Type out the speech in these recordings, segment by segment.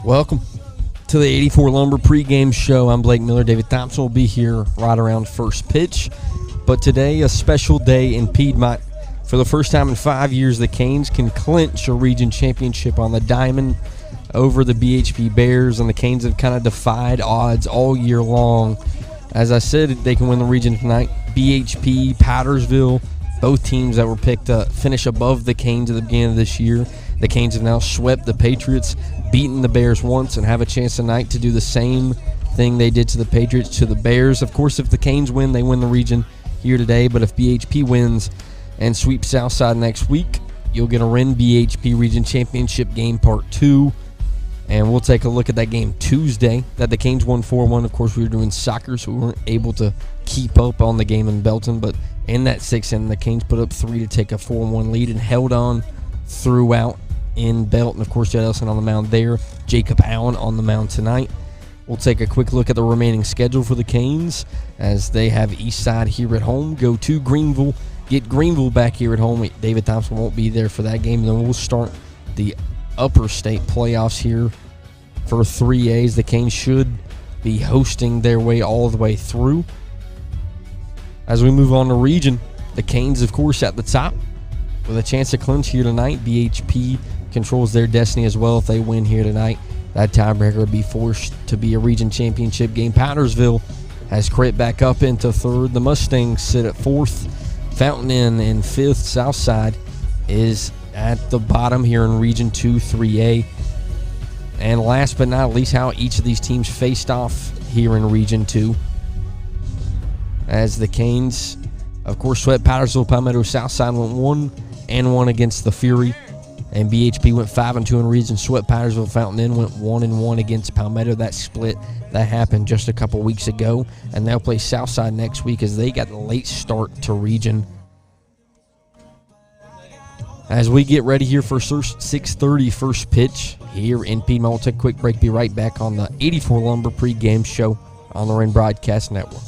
Welcome to the 84 Lumber pregame show. I'm Blake Miller. David Thompson will be here right around first pitch. But today, a special day in Piedmont. For the first time in 5 years, the Canes can clinch a region championship on the diamond over the BHP Bears, and the Canes have kind of defied odds all year long. As I said, they can win the region tonight. BHP, Powdersville, both teams that were picked to finish above the Canes at the beginning of this year. The Canes have now swept the Patriots, beaten the Bears once, and have a chance tonight to do the same thing they did to the Patriots to the Bears. Of course, if the Canes win, they win the region here today. But if BHP wins and sweeps Southside next week, you'll get a Wren BHP Region Championship game part 2. And we'll take a look at that game Tuesday that the Canes won 4-1. Of course, we were doing soccer, so we weren't able to keep up on the game in Belton. But in that 6th inning, the Canes put up 3 to take a 4-1 lead and held on throughout in Belton. Of course, Jed Elson on the mound there. Jacob Allen on the mound tonight. We'll take a quick look at the remaining schedule for the Canes as they have Eastside here at home. Go to Greenville. Get Greenville back here at home. David Thompson won't be there for that game. And then we'll start the upper state playoffs here for 3As. The Canes should be hosting their way all the way through. As we move on to region, the Canes, of course, at the top with a chance to clinch here tonight. BHP controls their destiny as well if they win here tonight. That tiebreaker would be forced to be a region championship game. Powdersville has crept back up into 3rd. The Mustangs sit at 4th. Fountain Inn in 5th. Southside is at the bottom here in Region 2, 3A. And last but not least, how each of these teams faced off here in Region 2. As the Canes, of course, swept Powdersville. Palmetto. Southside went 1-1 against the Fury. And BHP went 5-2 in region. Swept Powdersville. Fountain Inn went 1-1 against Palmetto. That split that happened just a couple weeks ago. And they'll play Southside next week as they got a late start to region. As we get ready here for 6:30 first pitch here in Piedmont, we'll take a quick break. Be right back on the 84 Lumber pregame show on the Wren Broadcast Network.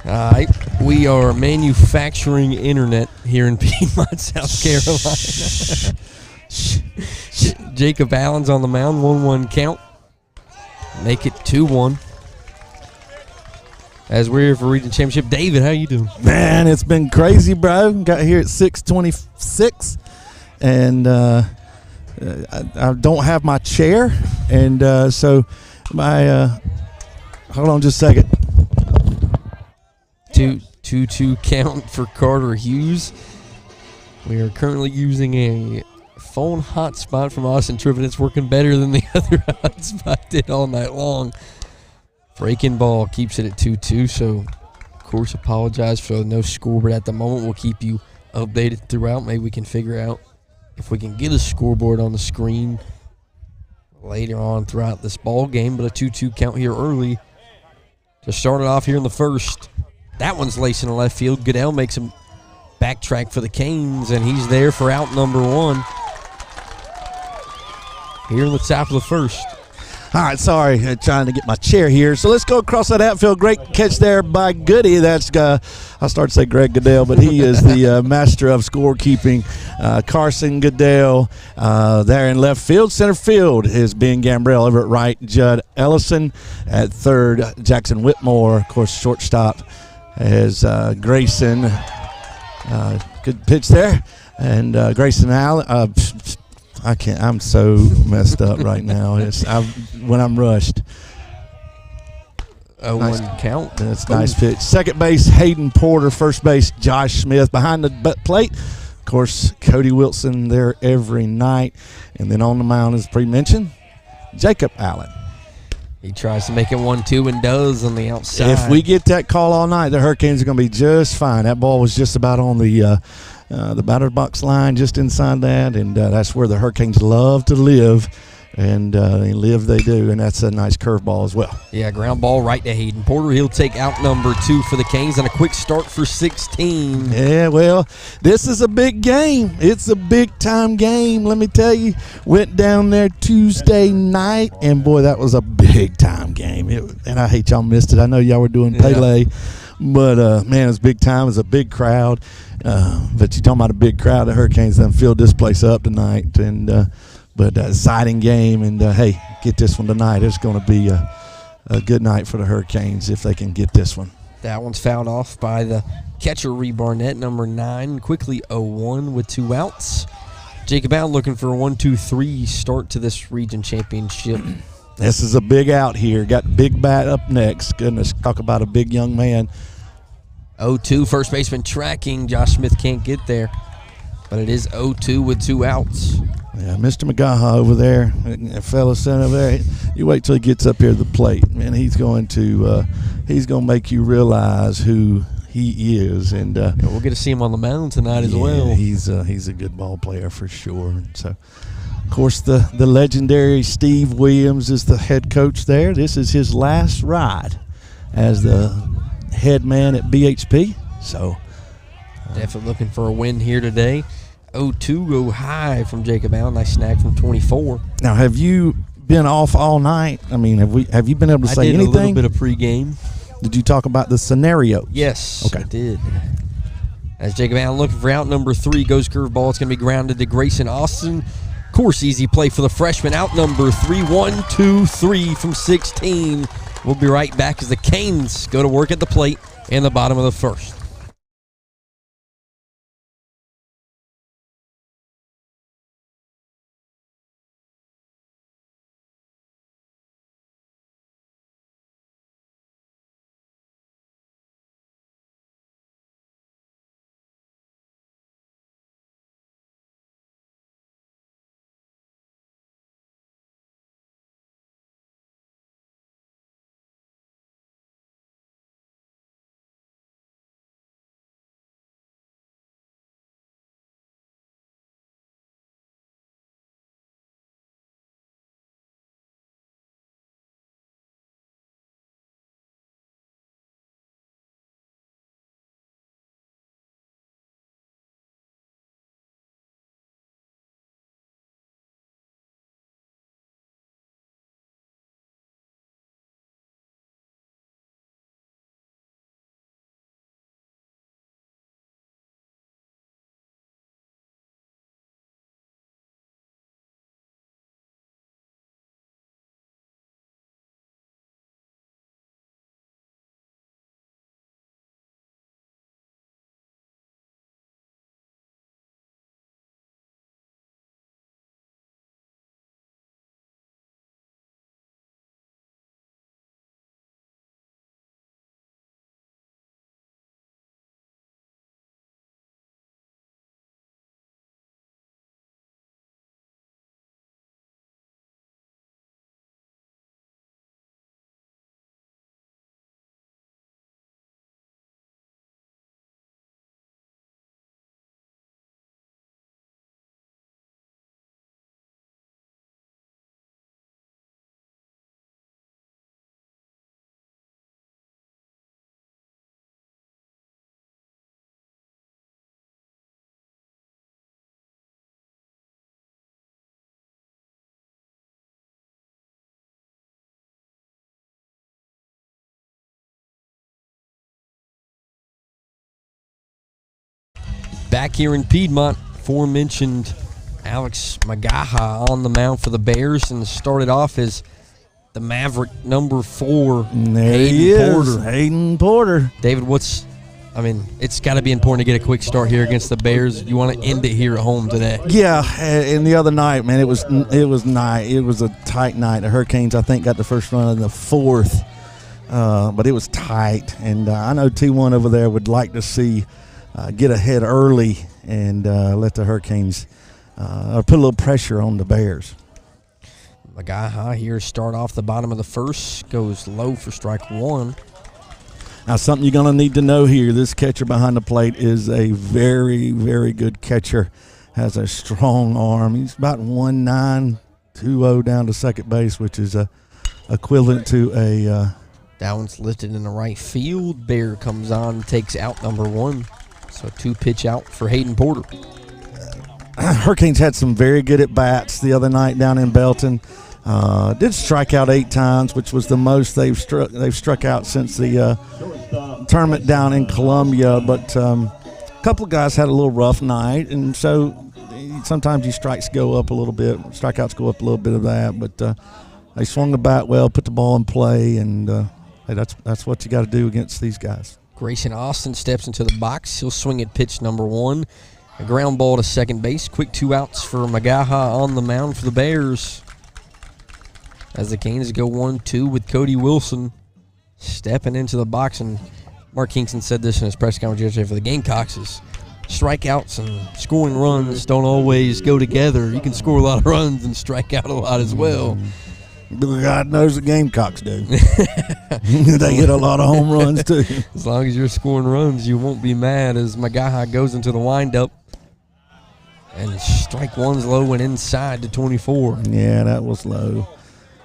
All right, we are manufacturing internet here in Piedmont, South Carolina. Jacob Allen's on the mound, 1-1 count. Make it 2-1. As we're here for region championship. David, how you doing? Man, it's been crazy, bro. Got here at 6:26, and I don't have my chair, and so my hold on just a second. 2-2 count for Carter Hughes. We are currently using a phone hotspot from Austin Tripp, and it's working better than the other hotspot did all night long. Breaking ball keeps it at 2-2, so of course apologize for no score, but at the moment we'll keep you updated throughout. Maybe we can figure out if we can get a scoreboard on the screen later on throughout this ball game, but a 2-2 count here early to start it off here in the first. That one's lacing the left field. Goodell makes him backtrack for the Canes, and he's there for out number 1 here in the top of the first. All right, sorry, trying to get my chair here. So let's go across that outfield. Great catch there by Goody. That's I started to say Greg Goodell, but he is the master of scorekeeping. Carson Goodell there in left field. Center field is Ben Gambrell. Over at right, Judd Ellison. At third, Jackson Whitmore. Of course, shortstop is Grayson. Good pitch there. And Grayson Allen. I'm so messed up right now. When I'm rushed. 0-1 nice count. That's a nice pitch. Second base, Hayden Porter. First base, Josh Smith. Behind the plate, of course, Cody Wilson there every night. And then on the mound, as pre-mentioned, Jacob Allen. He tries to make it 1-2 and does on the outside. If we get that call all night, the Hurricanes are going to be just fine. That ball was just about on the batter box line, just inside that, and that's where the Hurricanes love to live, and they do, and that's a nice curveball as well. Yeah, ground ball right to Hayden Porter. He'll take out number 2 for the Canes, and a quick start for 16. Yeah, well, this is a big game. It's a big-time game, let me tell you. Went down there Tuesday night, and, boy, that was a big-time game. And I hate y'all missed it. I know y'all were doing Pele. But, man, it was big time. It was a big crowd. But you're talking about a big crowd. The Hurricanes then filled this place up tonight. And but exciting game. And, hey, get this one tonight. It's going to be a good night for the Hurricanes if they can get this one. That one's fouled off by the catcher, Ree Barnett, number 9. Quickly 0-1 with 2 outs. Jacob Allen looking for a 1-2-3 start to this region championship. This is a big out here. Got big bat up next. Goodness, talk about a big young man. 0-2, first baseman tracking. Josh Smith can't get there. But it is 0-2 with 2 outs. Yeah, Mr. McGaha over there, that fella sitting over there. You wait till he gets up here to the plate, man. He's going to make you realize who he is, and we'll get to see him on the mound tonight as well. He's a good ball player for sure. And so, of course, the legendary Steve Williams is the head coach there. This is his last ride as the head man at BHP. So definitely looking for a win here today. 0-2 go high from Jacob Allen. Nice snag from 24. Now, have you been off all night? I mean, have you been able to say anything? I did a little bit of pregame. Did you talk about the scenario? Yes, okay. I did. As Jacob Allen looking for out number 3, goes curveball. It's going to be grounded to Grayson Austin. Of course, easy play for the freshman. Out number 3, 1-2-3 from 16. We'll be right back as the Canes go to work at the plate in the bottom of the first. Back here in Piedmont, aforementioned Alex Magaha on the mound for the Bears, and started off as the Maverick number 4, Hayden Porter. David, it's got to be important to get a quick start here against the Bears. You want to end it here at home today. Yeah, and the other night, man, it was a tight night. The Hurricanes, I think, got the first run in the 4th, but it was tight. And I know T1 over there would like to see get ahead early and let the Hurricanes or put a little pressure on the Bears. Magaha here start off the bottom of the first, goes low for strike 1. Now, something you're going to need to know here, this catcher behind the plate is a very, very good catcher, has a strong arm. He's about 1.920 down to second base, which is equivalent to a that one's lifted in the right field. Bear comes on, takes out number 1. So 2 pitch out for Hayden Porter. Hurricanes had some very good at-bats the other night down in Belton. Did strike out 8 times, which was the most they've struck out since the tournament down in Columbia. But a couple of guys had a little rough night, and so sometimes your strikeouts go up a little bit of that. But they swung the bat well, put the ball in play, and hey, that's what you got to do against these guys. Grayson Austin steps into the box. He'll swing at pitch number 1. A ground ball to second base. Quick 2 outs for Magaha on the mound for the Bears. As the Canes go 1-2 with Cody Wilson stepping into the box. And Mark Kingston said this in his press conference yesterday for the Gamecocks is strikeouts and scoring runs don't always go together. You can score a lot of runs and strike out a lot as well. God knows the Gamecocks do. They get a lot of home runs, too. As long as you're scoring runs, you won't be mad as Magaha goes into the windup. And strike 1's low and inside to 24. Yeah, that was low.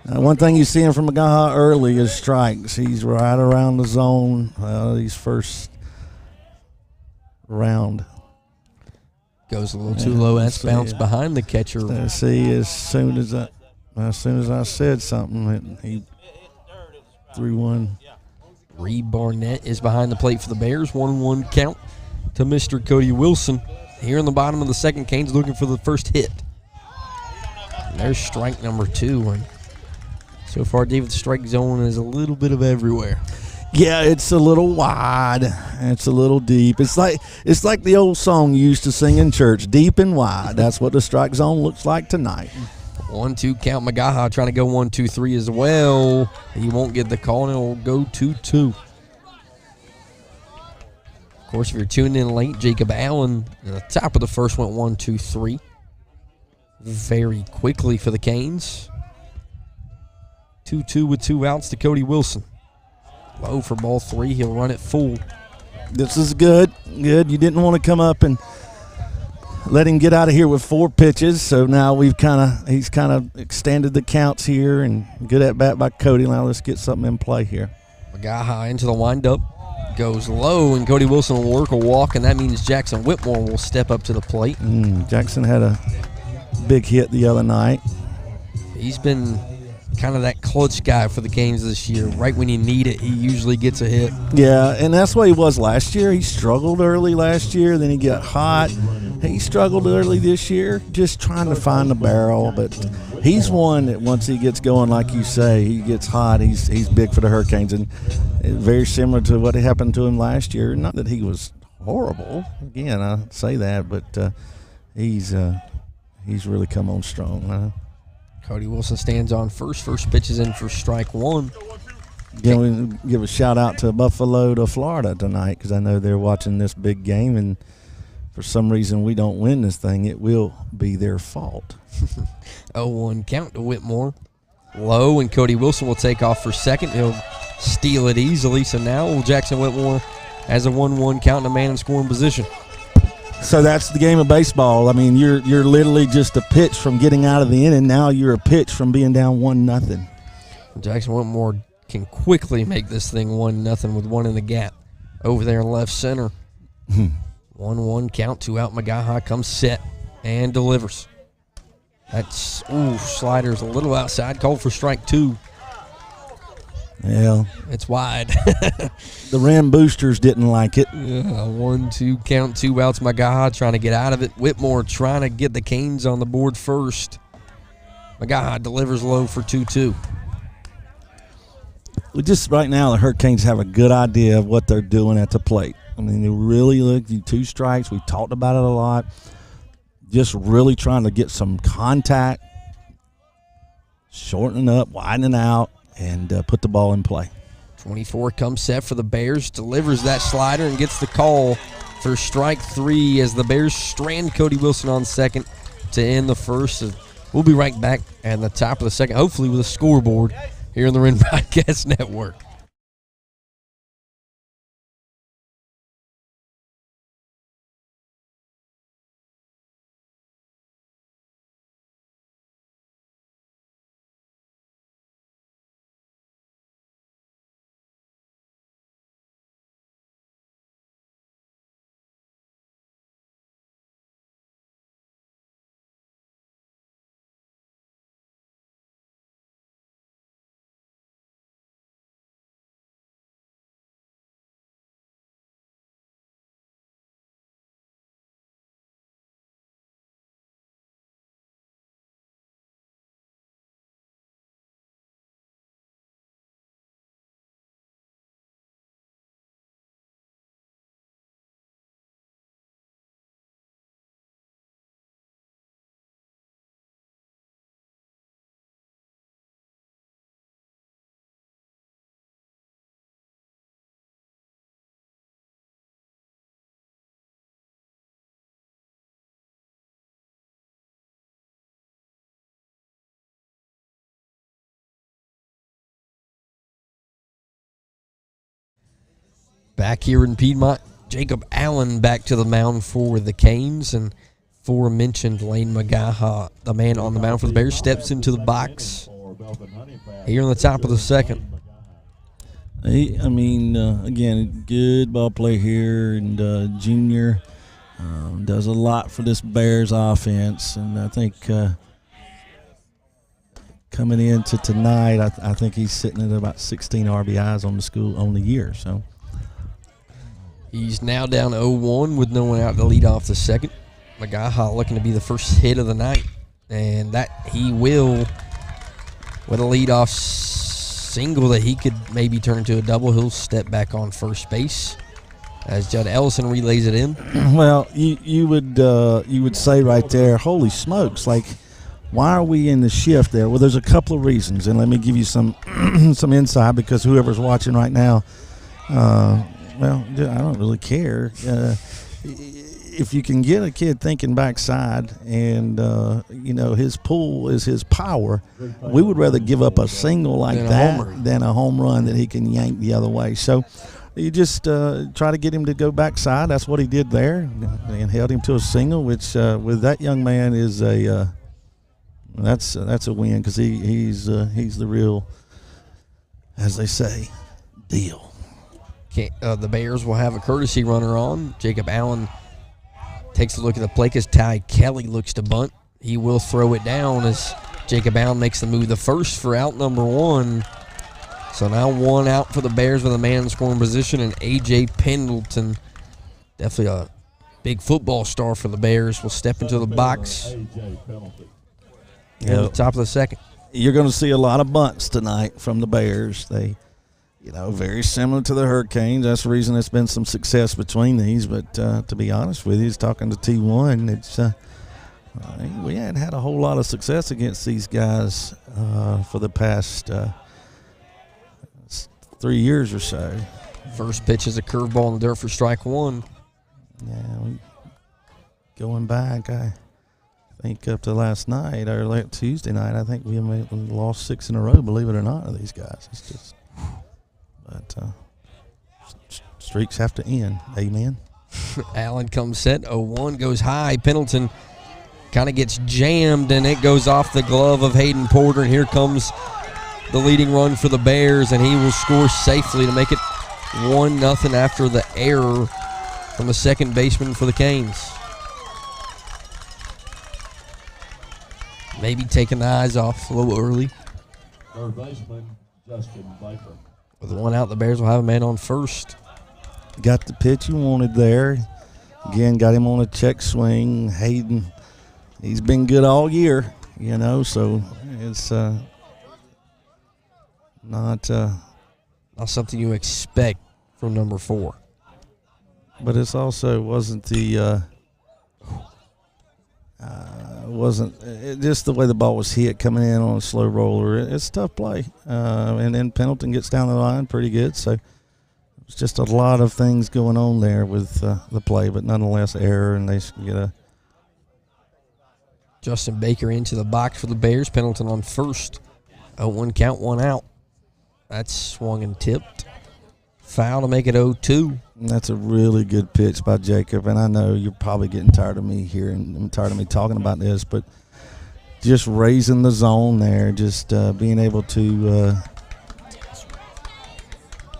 One thing you see him from Magaha early is strikes. He's right around the zone. These first round. Goes a little too low. That's bounced behind the catcher. See, as soon as I said something, he threw one. Reed Barnett is behind the plate for the Bears. 1-1 count to Mr. Cody Wilson. Here in the bottom of the second, Canes looking for the first hit. And there's strike number 2. And so far, David's strike zone is a little bit of everywhere. Yeah, it's a little wide. It's a little deep. It's like the old song you used to sing in church, deep and wide. That's what the strike zone looks like tonight. 1-2 count. Magaha trying to go 1-2-3 as well. He won't get the call, and it'll go 2-2. Of course, if you're tuning in late, Jacob Allen at the top of the first went 1-2-3. Very quickly for the Canes. 2-2 with 2 outs to Cody Wilson. Low for ball 3. He'll run it full. This is good. Good. You didn't want to come up and let him get out of here with 4 pitches. So now he's kind of extended the counts here, and good at bat by Cody. Now let's get something in play here. Magaha into the windup. Goes low, and Cody Wilson will work a walk, and that means Jackson Whitmore will step up to the plate. Jackson had a big hit the other night. He's been kind of that clutch guy for the Canes this year. Right when you need it, he usually gets a hit. Yeah, and that's what he was last year. He struggled early last year, then he got hot. He struggled early this year, just trying to find the barrel. But he's one that once he gets going, like you say, he gets hot. He's big for the Hurricanes, and very similar to what happened to him last year. Not that he was horrible. Again, I say that, but he's really come on strong. Cody Wilson stands on first. First pitch is in for strike 1. Again, we give a shout out to Buffalo to Florida tonight, because I know they're watching this big game, and for some reason we don't win this thing, it will be their fault. 0-1 count to Whitmore. Low, and Cody Wilson will take off for second. He'll steal it easily. So now Jackson Whitmore has a 1-1 count and a man in scoring position. So that's the game of baseball. I mean, you're literally just a pitch from getting out of the inning. Now you're a pitch from being down 1-0. Jackson Whitmore can quickly make this thing 1-0 with one in the gap over there in left center. 1-1 count, 2 out. Magaha comes set and delivers. That's, slider's a little outside, called for strike 2. Well, It's wide. the Wren boosters didn't like it. 1-2 count, 2 outs. Magaha trying to get out of it. Whitmore trying to get the Canes on the board first. Magaha delivers low for 2-2. We just right now the Hurricanes have a good idea of what they're doing at the plate. I mean, they really look 2 strikes. We've talked about it a lot. Just really trying to get some contact, shortening up, widening out, and put the ball in play. 24 comes set for the Bears, delivers that slider and gets the call for strike 3 as the Bears strand Cody Wilson on second to end the first. We'll be right back at the top of the second, hopefully with a scoreboard here on the Wren Broadcast Network. Back here in Piedmont, Jacob Allen back to the mound for the Canes, and aforementioned Lane Magaha, the man on the mound for the Bears, steps into the box here on the top of the second. Again, good ball play here, and Junior does a lot for this Bears offense, and I think coming into tonight, I think he's sitting at about 16 RBIs on the year. So he's now down 0-1 with no one out to lead off the second. Magaha looking to be the first hit of the night, and that he will with a leadoff single that he could maybe turn to a double. He'll step back on first base as Judd Ellison relays it in. Well, you would say right there, holy smokes, like, why are we in the shift there? Well, there's a couple of reasons, and let me give you some some insight, because whoever's watching right now, well, I don't really care. If you can get a kid thinking backside and, his pull is his power, we would rather give up a single like that than a home run that he can yank the other way. So you just try to get him to go backside. That's what he did there, and held him to a single, which with that young man is that's a win, because he's the real, as they say, deal. The Bears will have a courtesy runner on. Jacob Allen takes a look at the plate as Ty Kelly looks to bunt. He will throw it down as Jacob Allen makes the move the first for out number 1. So now 1 out for the Bears with a man in scoring position, and A.J. Pendleton, definitely a big football star for the Bears, will step into the box at the top of the second. You're going to see a lot of bunts tonight from the Bears. They, very similar to the Hurricanes. That's the reason there's been some success between these. But to be honest with you, he's talking to T1. It's we hadn't had a whole lot of success against these guys for the past 3 years or so. First pitch is a curveball in the dirt for strike 1. Yeah, going back, I think up to last night or late Tuesday night, I think we lost 6 in a row. Believe it or not, of these guys. It's just, but streaks have to end. Amen. Allen comes set. 0-1 goes high. Pendleton kind of gets jammed, and it goes off the glove of Hayden Porter. And here comes the leading run for the Bears, and he will score safely to make it 1-0 after the error from the second baseman for the Canes. Maybe taking the eyes off a little early. Third baseman, Justin Baker. With one out, the Bears will have a man on first. Got the pitch he wanted there. Again, got him on a check swing. Hayden, he's been good all year, so it's not something you expect from number 4. But it's also wasn't the just the way the ball was hit coming in on a slow roller. It's a tough play, and then Pendleton gets down the line pretty good. So it's just a lot of things going on there with the play, but nonetheless error, and they get a. Justin Baker into the box for the Bears. Pendleton on first. 0-1 count, 1 out. That's swung and tipped. Foul to make it 0-2. That's a really good pitch by Jacob, and I know you're probably getting tired of me hearing, I'm tired of me talking about this, but just raising the zone there, just being able to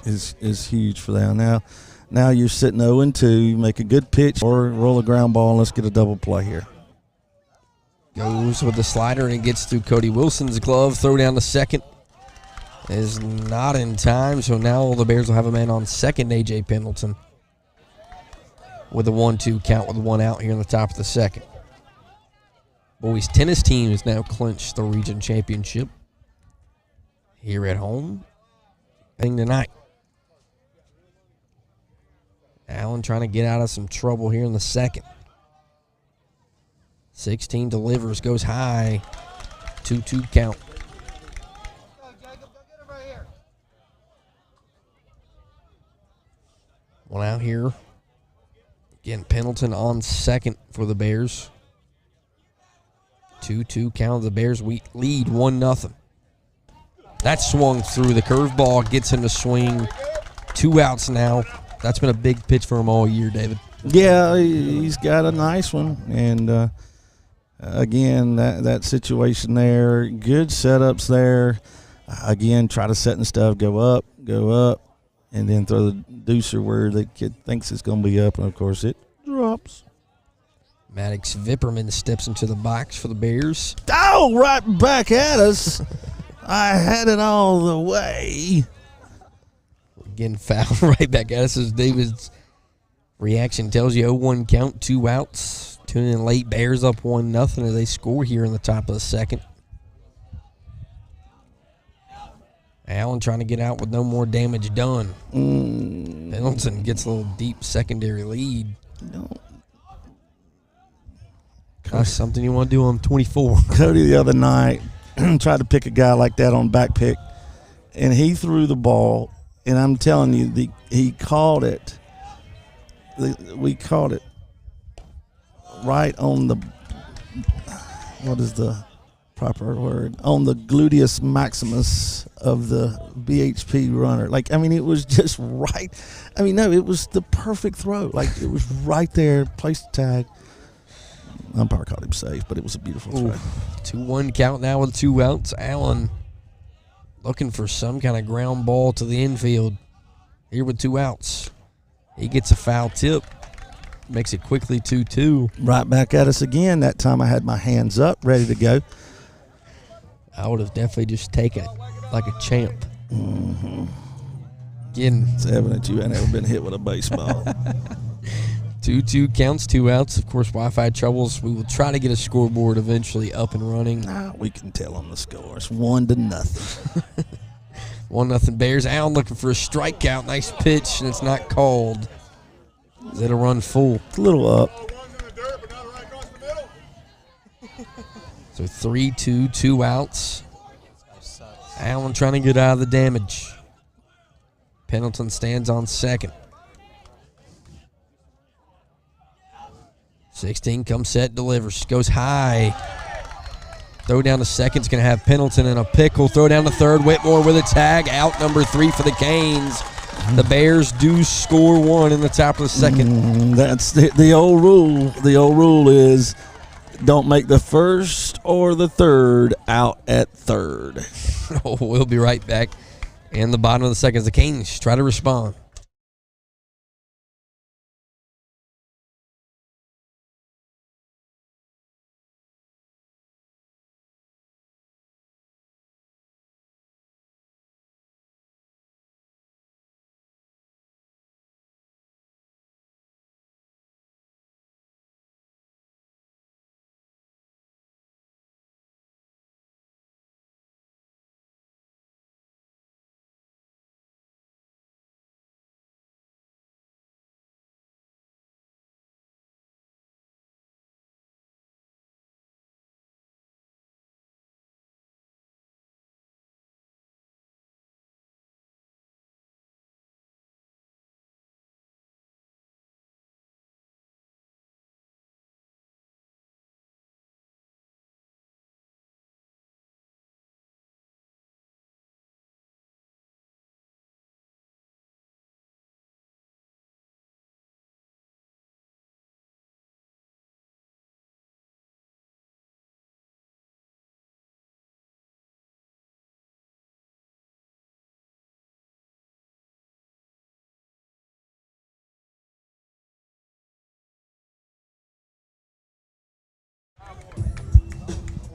is huge for them. Now you're sitting 0-2, make a good pitch or roll a ground ball, and let's get a double play here. Goes with the slider, and it gets through Cody Wilson's glove. Throw down to second is not in time, so now the Bears will have a man on second, A.J. Pendleton, with a 1-2 count with 1 out here in the top of the second. Boys tennis team has now clinched the region championship here at home. Thing tonight. Allen trying to get out of some trouble here in the second. 16 delivers, goes high. 2-2 count. One out here. Again, Pendleton on second for the Bears. 2-2 count. The Bears lead 1-0. That swung through. The curveball gets him to swing. 2 outs now. That's been a big pitch for him all year, David. Yeah, he's got a nice one. And, again, that situation there, good setups there. Again, try to set and stuff, go up, and then throw the deucer where the kid thinks it's going to be up, and, of course, it drops. Maddox Vipperman steps into the box for the Bears. Oh, right back at us. I had it all the way. Again, foul right back at us as David's reaction tells you 0-1 count, 2 outs. Tuning in late, Bears up 1-0 as they score here in the top of the second. Allen trying to get out with no more damage done. Pendleton gets a little deep secondary lead. No. That's something you want to do on 24. Cody the other night tried to pick a guy like that on back pick, and he threw the ball, and I'm telling you, he called it. We called it right on the, what is the proper word, on the gluteus maximus of the BHP runner. It was just right. It was the perfect throw. It was right there, placed the tag. Umpire caught him safe, but it was a beautiful throw. 2-1 count now with 2 outs. Allen looking for some kind of ground ball to the infield here with 2 outs. He gets a foul tip. Makes it quickly 2-2. Right back at us again. That time I had my hands up, ready to go. I would have definitely just taken it like a champ. Mm-hmm. Again, it's evident you ain't ever been hit with a baseball. 2-2 counts, 2 outs. Of course, Wi-Fi troubles. We will try to get a scoreboard eventually up and running. We can tell on the score. It's 1-0. 1-0 Bears. Allen looking for a strikeout. Nice pitch, and it's not called. It'll run full. It's a little up. So 3-2, 2 outs. Allen trying to get out of the damage. Pendleton stands on second. 16 comes set, delivers, goes high. Throw down to second's going to have Pendleton in a pickle. Throw down to third. Whitmore with a tag. Out number 3 for the Canes. The Bears do score 1 in the top of the second. That's the old rule. The old rule is don't make the first or the third out at third. We'll be right back. In the bottom of the second, the Canes try to respond.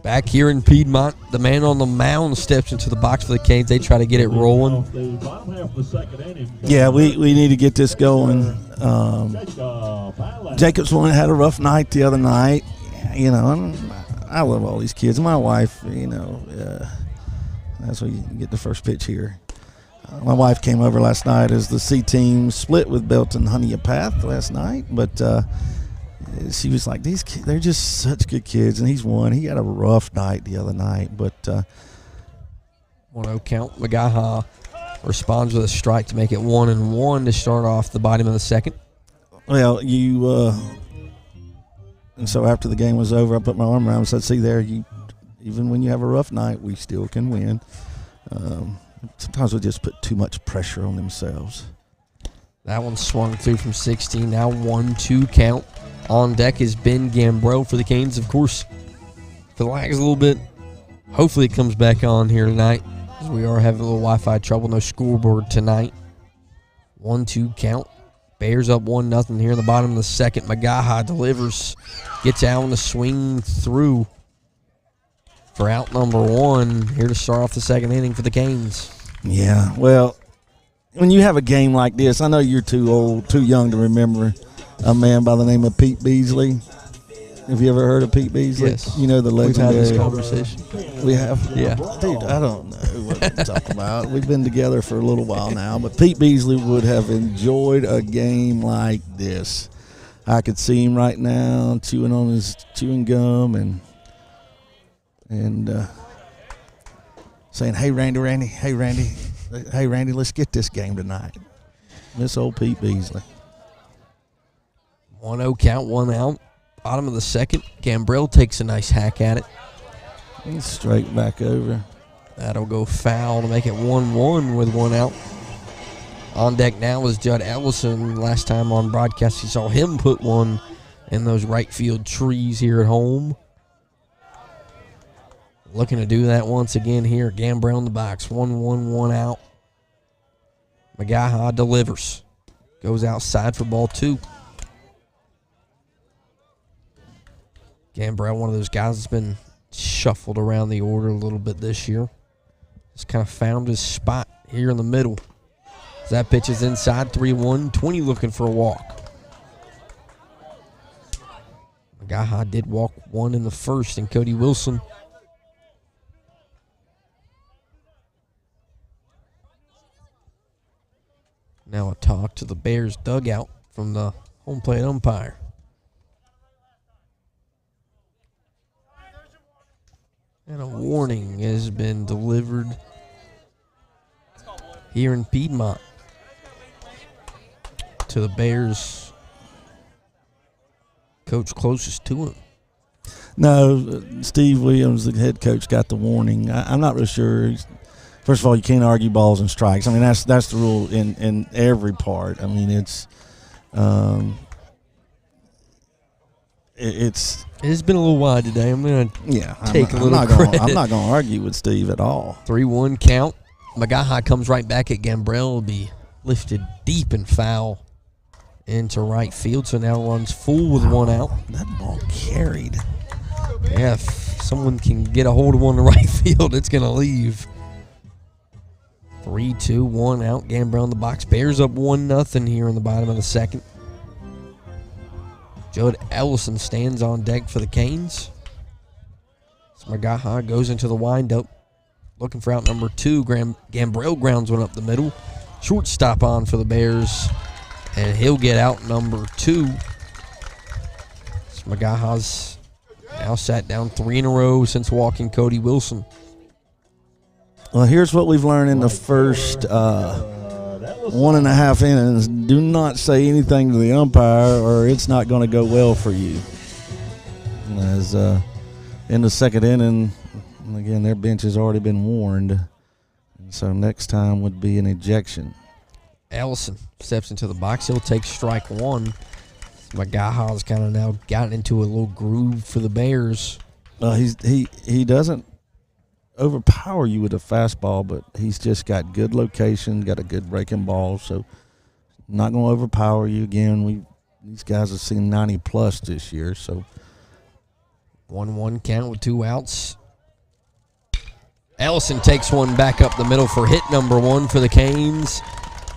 Back here in Piedmont, the man on the mound steps into the box for the Canes. They try to get it rolling. Yeah, we need to get this going. Jacobs one had a rough night the other night. You know, I love all these kids. My wife, you know, that's where you get the first pitch here. My wife came over last night as the C team split with Belton-Honea Path last night, but she was like, these kids, they're just such good kids, and he's one. He had a rough night the other night, but 1-0 count. Magaha responds with a strike to make it 1-1 to start off the bottom of the second. Well, and so after the game was over, I put my arm around him and said, see there, even when you have a rough night, we still can win. Sometimes we just put too much pressure on themselves. That one swung through from 16. Now 1-2 count. On deck is Ben Gambrell for the Canes. Of course, if it lags a little bit, hopefully it comes back on here tonight, as we are having a little Wi-Fi trouble. No scoreboard tonight. 1-2 count. Bears up 1-0 here in the bottom of the second. Magaha delivers. Gets out on the swing through for out number 1. Here to start off the second inning for the Canes. Yeah, well, when you have a game like this, I know you're too old, too young to remember a man by the name of Pete Beasley. Have you ever heard of Pete Beasley? Yes. You know the legendary. We've had this conversation. We have? Yeah. Dude, I don't know what to talk about. We've been together for a little while now, but Pete Beasley would have enjoyed a game like this. I could see him right now chewing on his chewing gum and saying, hey, Randy, let's get this game tonight. Miss old Pete Beasley. 1-0 count, 1 out. Bottom of the second. Gambrell takes a nice hack at it. And straight back over. That'll go foul to make it 1-1 with 1 out. On deck now is Judd Ellison. Last time on broadcast, you saw him put one in those right field trees here at home. Looking to do that once again here. Gambrell in the box. 1-1, 1 out. Magaha delivers. Goes outside for ball 2. Gambrell, one of those guys that's been shuffled around the order a little bit this year. Just kind of found his spot here in the middle. As that pitch is inside, 3-1, 20 looking for a walk. Magaha did walk 1 in the first, and Cody Wilson. Now a talk to the Bears dugout from the home plate umpire. And a warning has been delivered here in Piedmont to the Bears coach closest to him. No, Steve Williams, the head coach, got the warning. I'm not really sure. First of all, you can't argue balls and strikes. I mean, that's the rule in every part. I mean, it's been a little wide today. I'm going to take a little credit. I'm not going to argue with Steve at all. 3-1 count. Magaha comes right back at Gambrell. Will be lifted deep and foul into right field. So now runs full with 1 out. That ball carried. Yeah, if someone can get a hold of one in the right field, it's going to leave. 3-2, 1 out. Gambrell in the box. Bears up 1-0 here in the bottom of the second. Judd Ellison stands on deck for the Canes. Magaha goes into the windup, looking for out number 2. Gambrell grounds one up the middle. Shortstop on for the Bears, and he'll get out number 2. Magaha's now sat down 3 in a row since walking Cody Wilson. Well, here's what we've learned in the first 1.5 innings. Do not say anything to the umpire or it's not going to go well for you. As in the second inning, again, their bench has already been warned. And so next time would be an ejection. Ellison steps into the box. He'll take strike 1. Magaha's kind of now gotten into a little groove for the Bears. He doesn't overpower you with a fastball, but he's just got good location, got a good breaking ball, so not going to overpower you. Again, these guys have seen 90 plus this year, so 1-1 count with 2 outs. Ellison takes one back up the middle for hit number 1 for the Canes.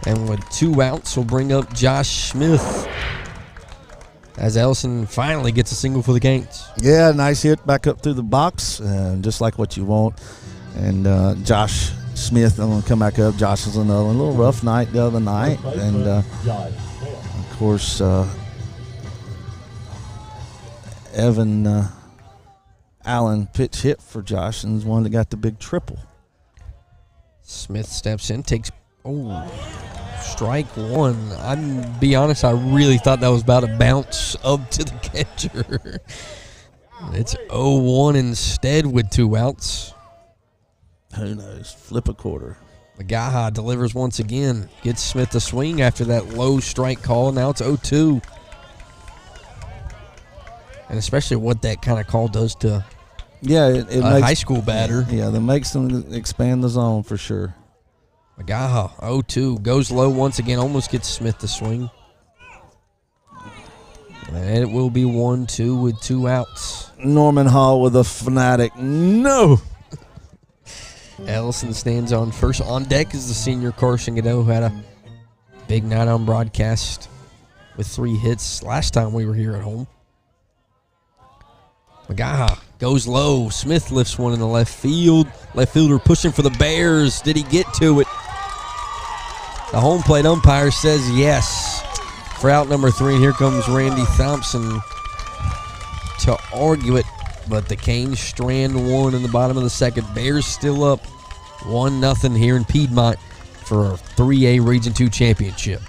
And with 2 outs, we'll bring up Josh Smith as Ellison finally gets a single for the Canes. Yeah, nice hit back up through the box, just like what you want. And Josh Smith, I'm going to come back up. Josh is another one. A little rough night the other night. And, of course, Evan Allen pitch hit for Josh and is one that got the big triple. Smith steps in, takes strike 1. I'm be honest, I really thought that was about to bounce up to the catcher. It's 0-1 instead with 2 outs. Who knows? Flip a quarter. Magaha delivers once again. Gets Smith a swing after that low strike call. Now it's 0-2. And especially what that kind of call does to it a makes, high school batter. Yeah, that makes them expand the zone for sure. Magaha, 0-2. Goes low once again. Almost gets Smith to swing. And it will be 1-2 with 2 outs. Norman Hall with a fanatic. No! Ellison stands on first. On deck is the senior Carson Godot, who had a big night on broadcast with 3 hits last time we were here at home. Magaha goes low. Smith lifts one in the left field. Left fielder pushing for the Bears. Did he get to it? The home plate umpire says yes for out number 3. And here comes Randy Thompson to argue it. But the Canes strand one in the bottom of the second. Bears still up 1-0 here in Piedmont for a 3A Region 2 championship.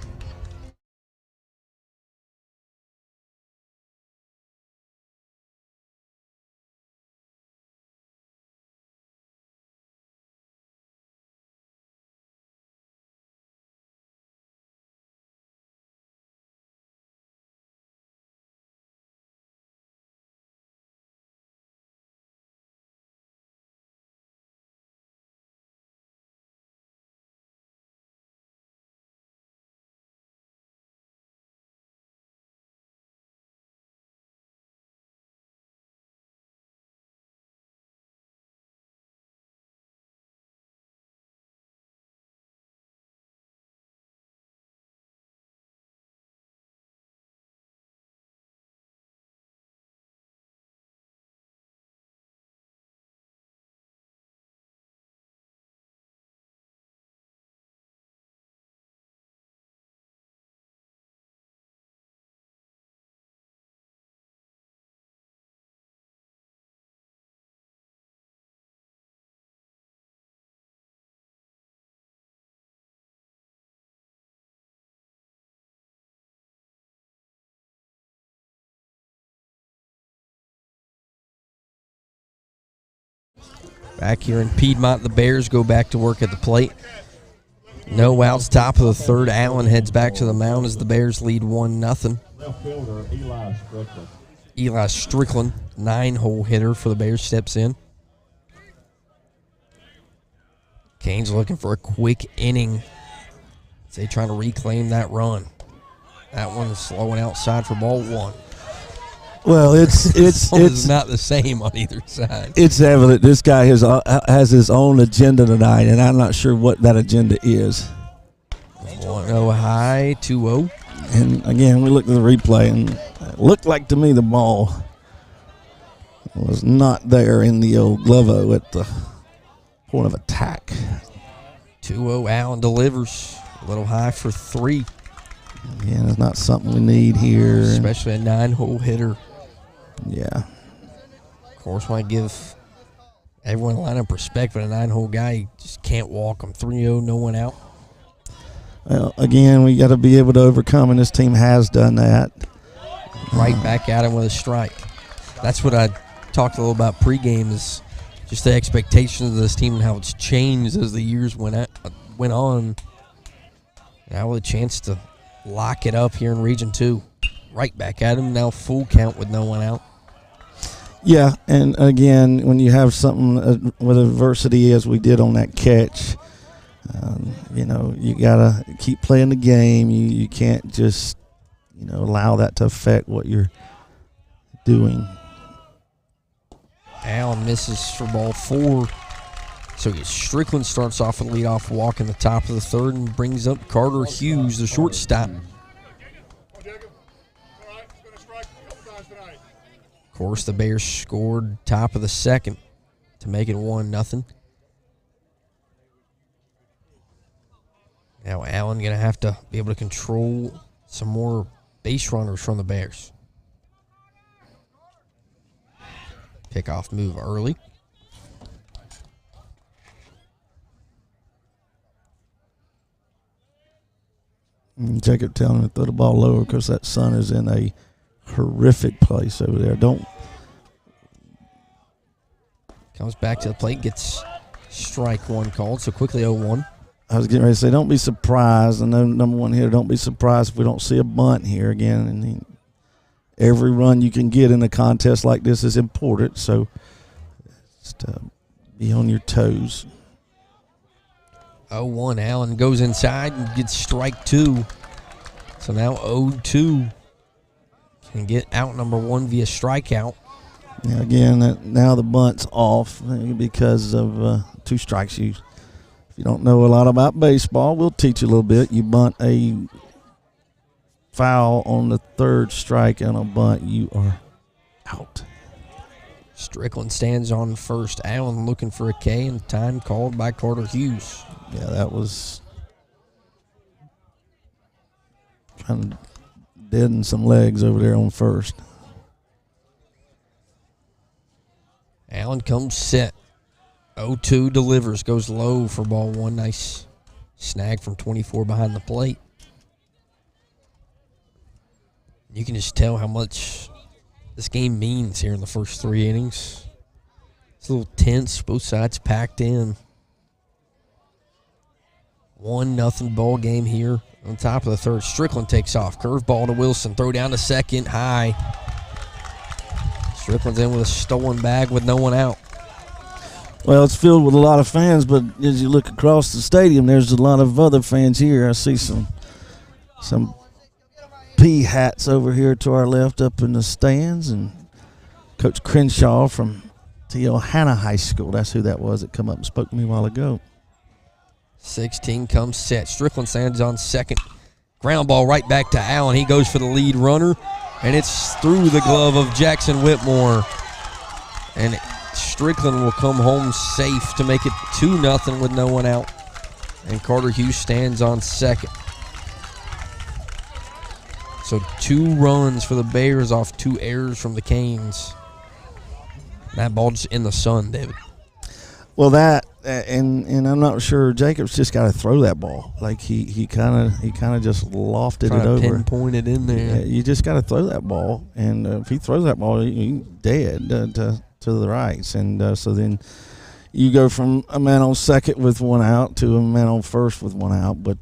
Back here in Piedmont, the Bears go back to work at the plate. No outs, top of the third. Allen heads back to the mound as the Bears lead 1-0. Eli Strickland, 9-hole hitter for the Bears, steps in. Canes looking for a quick inning. They trying to reclaim that run. That one is slowing outside for ball 1. Well, it's not the same on either side. It's evident this guy has his own agenda tonight, and I'm not sure what that agenda is. 1-0 high, 2-0. And again, we looked at the replay, and it looked like to me the ball was not there in the old glove-o at the point of attack. 2-0, Allen delivers. A little high for 3. Again, it's not something we need here. Especially a 9-hole hitter. Yeah. Of course, want to give everyone a line of perspective. A 9-hole guy, he just can't walk him. 3-0, no one out. Well, again, we got to be able to overcome, and this team has done that. Right back at him with a strike. That's what I talked a little about pregame, is just the expectations of this team and how it's changed as the years went on. Now with a chance to lock it up here in Region 2. Right back at him, now full count with no one out. Yeah, and again, when you have something with adversity as we did on that catch, you got to keep playing the game. You can't just, allow that to affect what you're doing. Allen misses for ball 4. So Strickland starts off with a leadoff walk in the top of the 3rd and brings up Carter Hughes, the shortstop. Of course, the Bears scored top of the 2nd to make it 1-0. Now Allen going to have to be able to control some more base runners from the Bears. Pickoff move early. Jacob telling him to throw the ball lower because that sun is in a horrific place over there. Comes back to the plate, gets strike 1 called, so quickly 0-1. I was getting ready to say, don't be surprised. I know number 1 here, don't be surprised if we don't see a bunt here again. And every run you can get in a contest like this is important, so just be on your toes. 0-1, Allen goes inside and gets strike 2. So now 0-2. Can get out number 1 via strikeout. Yeah, again, now the bunt's off because of 2 strikes. If you don't know a lot about baseball, we'll teach you a little bit. You bunt a foul on the 3rd strike and a bunt, you are out. Strickland stands on first. Allen looking for a K, and time called by Carter Hughes. Yeah, that was kind of deadening some legs over there on first. Allen comes set. 0-2 delivers, goes low for ball 1. Nice snag from 24 behind the plate. You can just tell how much this game means here in the first 3 innings. It's a little tense, both sides packed in. 1-0 ball game here on top of the 3rd. Strickland takes off. Curveball to Wilson. Throw down to second. High. Strickland's in with a stolen bag with no one out. Well, it's filled with a lot of fans, but as you look across the stadium, there's a lot of other fans here. I see some P hats over here to our left up in the stands, and Coach Crenshaw from Belton-Honea High School. That's who that was that come up and spoke to me a while ago. 16 comes set. Strickland stands on second. Ground ball right back to Allen. He goes for the lead runner, and it's through the glove of Jackson Whitmore. And Strickland will come home safe to make it 2-0 with no one out. And Carter Hughes stands on second. So 2 runs for the Bears off 2 errors from the Canes. That ball's in the sun, David. Well, that and I'm not sure. Jacobs just got to throw that ball. Like he kind of just lofted it over. Pinpoint it in there. Yeah, you just got to throw that ball, and if he throws that ball, he's dead to the rights. And so then you go from a man on second with 1 out to a man on first with 1 out. But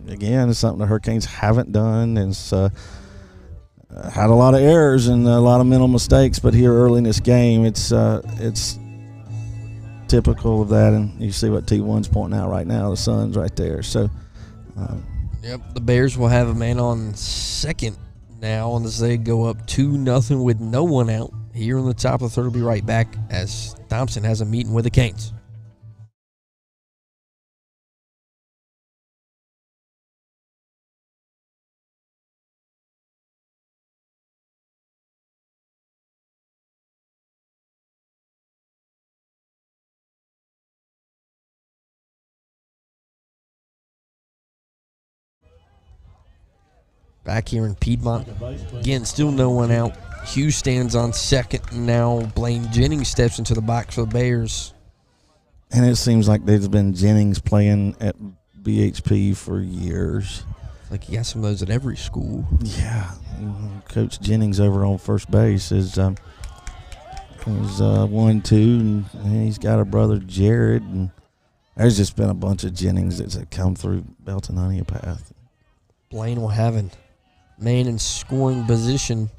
again, it's something the Hurricanes haven't done, and it's had a lot of errors and a lot of mental mistakes. But here early in this game, it's typical of that, and you see what T1's pointing out right now. The sun's right there. So, yep, the Bears will have a man on second now, and as they go up 2-0 with no one out. Here on the top of the 3rd, will be right back as Thompson has a meeting with the Canes. Back here in Piedmont. Again, still no one out. Hughes stands on second. Now Blaine Jennings steps into the box for the Bears. And it seems like there's been Jennings playing at BHP for years. Like you got some of those at every school. Yeah. Coach Jennings over on first base is 1-2, and he's got a brother, Jared. And there's just been a bunch of Jennings that's come through Belton-Honea path. Blaine will have a man in scoring position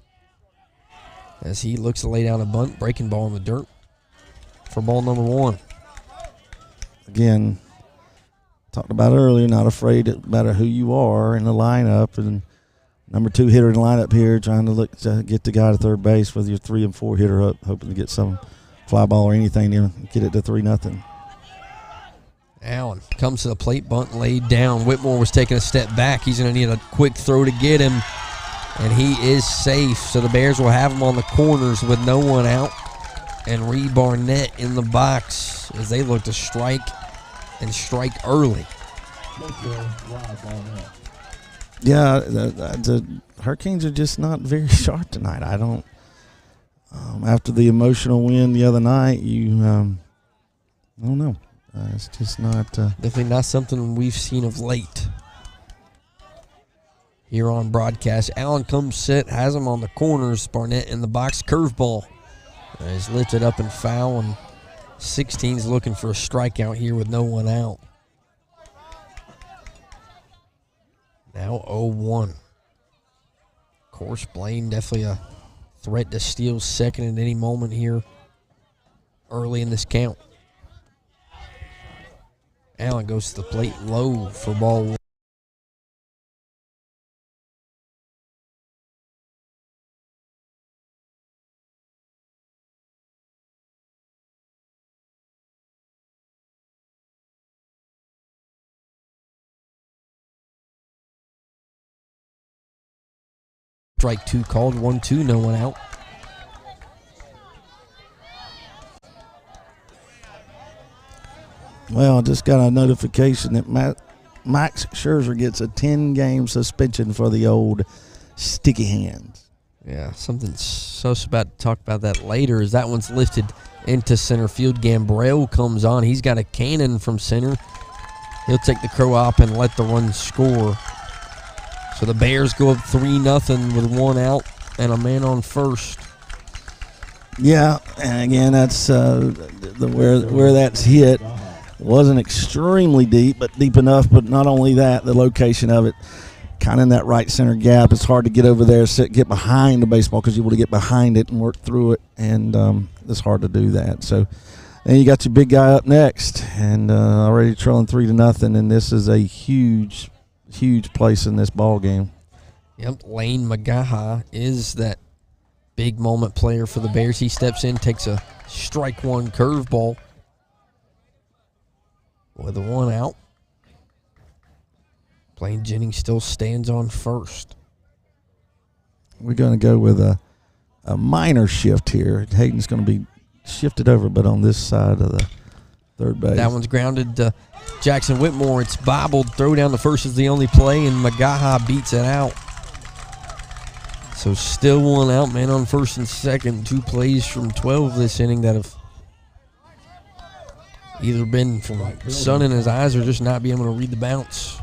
as he looks to lay down a bunt, breaking ball in the dirt for ball number 1. Again, talked about earlier, not afraid no matter who you are in the lineup, and number 2 hitter in the lineup here trying to look to get the guy to third base with your 3 and 4 hitter up, hoping to get some fly ball or anything to get it to 3-0. Allen comes to the plate, bunt laid down. Whitmore was taking a step back. He's going to need a quick throw to get him, and he is safe. So the Bears will have him on the corners with no one out, and Reed Barnett in the box as they look to strike and strike early. Yeah, the Hurricanes are just not very sharp tonight. I don't. After the emotional win the other night, I don't know. It's just not. Definitely not something we've seen of late here on broadcast. Allen comes set, has him on the corners. Barnett in the box, curveball is lifted up and foul, and 16's looking for a strikeout here with no one out. Now 0-1. Of course, Blaine definitely a threat to steal second at any moment here early in this count. Allen goes to the plate low for ball one. Strike two called, 1-2, no one out. Well, I just got a notification that Max Scherzer gets a 10-game suspension for the old sticky hands. Yeah, something so about to talk about that later as that one's lifted into center field. Gambrell comes on. He's got a cannon from center. He'll take the crow up and let the run score. So the Bears go up 3-0 with one out and a man on first. Yeah, and again, that's where that's hit. Wasn't extremely deep, but deep enough. But not only that, the location of it, kind of in that right center gap. It's hard to get over there, get behind the baseball because you want to get behind it and work through it, and it's hard to do that. So then you got your big guy up next, and already trailing 3-0, and this is a huge place in this ball game. Yep, Lane McGaha is that big moment player for the Bears. He steps in, takes a strike one curveball with a one out. Blaine Jennings still stands on first. We're going to go with a minor shift here. Hayden's going to be shifted over, but on this side of the third base. That one's grounded to Jackson Whitmore. It's bobbled. Throw down the first is the only play, and McGaha beats it out. So still one out, man on first and second. Two plays from 12 this inning that have either been from sun in his eyes or just not being able to read the bounce.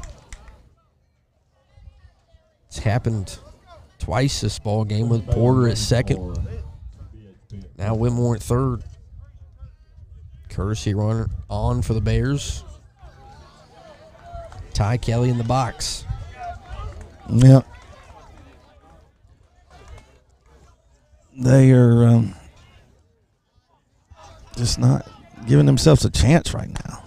It's happened twice this ball game with Porter at second. Now Whitmore at third. Courtesy runner on for the Bears. Ty Kelly in the box. Yeah. They are just not giving themselves a chance right now.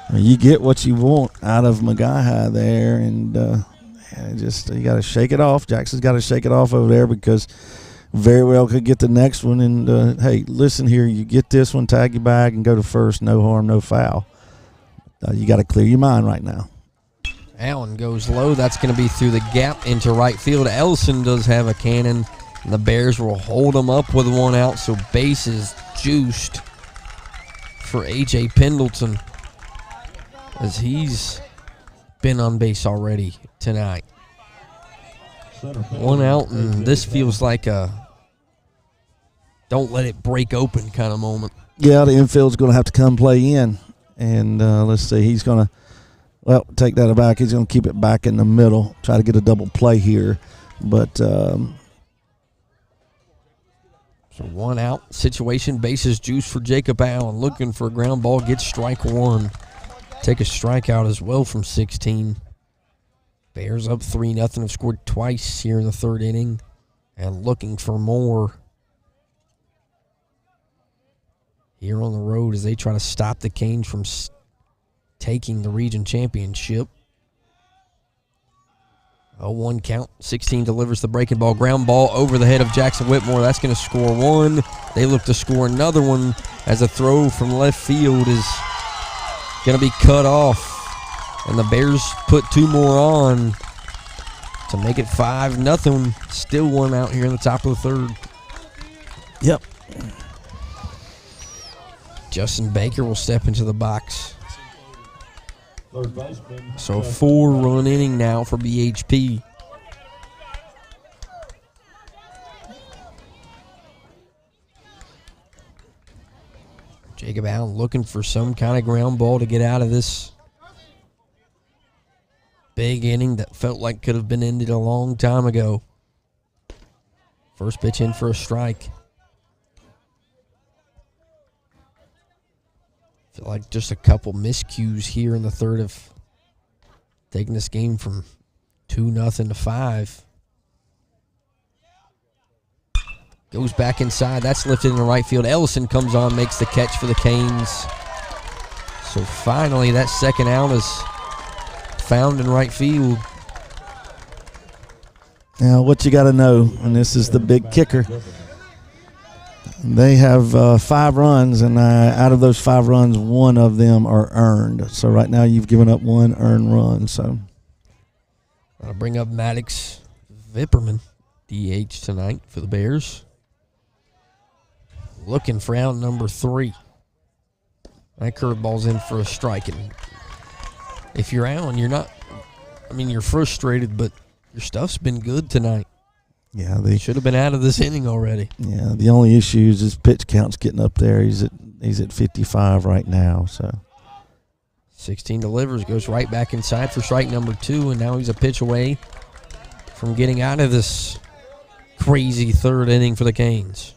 I mean, you get what you want out of McGaha there, and you got to shake it off. Jackson's got to shake it off over there because very well could get the next one. And, hey, listen here, you get this one, tag your bag, and go to first. No harm, no foul. You got to clear your mind right now. Allen goes low. That's going to be through the gap into right field. Ellison does have a cannon. And the Bears will hold him up with one out, so base is juiced for A.J. Pendleton as he's been on base already tonight. One out, and this feels like a don't let it break open kind of moment. Yeah, the infield's going to have to come play in. And let's see, he's going to, take that back. He's going to keep it back in the middle, try to get a double play here. But so one out situation, bases juice for Jacob Allen. Looking for a ground ball, gets strike one. Take a strikeout as well from 16. Bears up 3-0, have scored twice here in the third inning and looking for more here on the road as they try to stop the Canes from taking the region championship. 0-1 count. 16 delivers the breaking ball. Ground ball over the head of Jackson Whitmore. That's going to score one. They look to score another one as a throw from left field is going to be cut off. And the Bears put two more on to make it 5-0. Still one out here in the top of the third. Yep. Justin Baker will step into the box. So a 4-run inning now for BHP. Jacob Allen looking for some kind of ground ball to get out of this big inning that felt like could have been ended a long time ago. First pitch in for a strike. Feel like just a couple miscues here in the third of taking this game from 2-0 to 5. Goes back inside. That's lifted in the right field. Ellison comes on, makes the catch for the Canes. So finally, that second out is found in right field. Now, what you got to know, and this is the big kicker, they have 5 runs, and out of those 5 runs, 1 of them are earned. So right now you've given up 1 earned run. So I'll bring up Maddox Vipperman, DH tonight for the Bears. Looking for out number 3. That curveball's in for a strike. And if you're Allen, you're not, you're frustrated, but your stuff's been good tonight. Yeah, they should have been out of this inning already. Yeah, the only issue is his pitch count's getting up there. He's at 55 right now. So 16 delivers, goes right back inside for strike number 2, and now he's a pitch away from getting out of this crazy third inning for the Canes.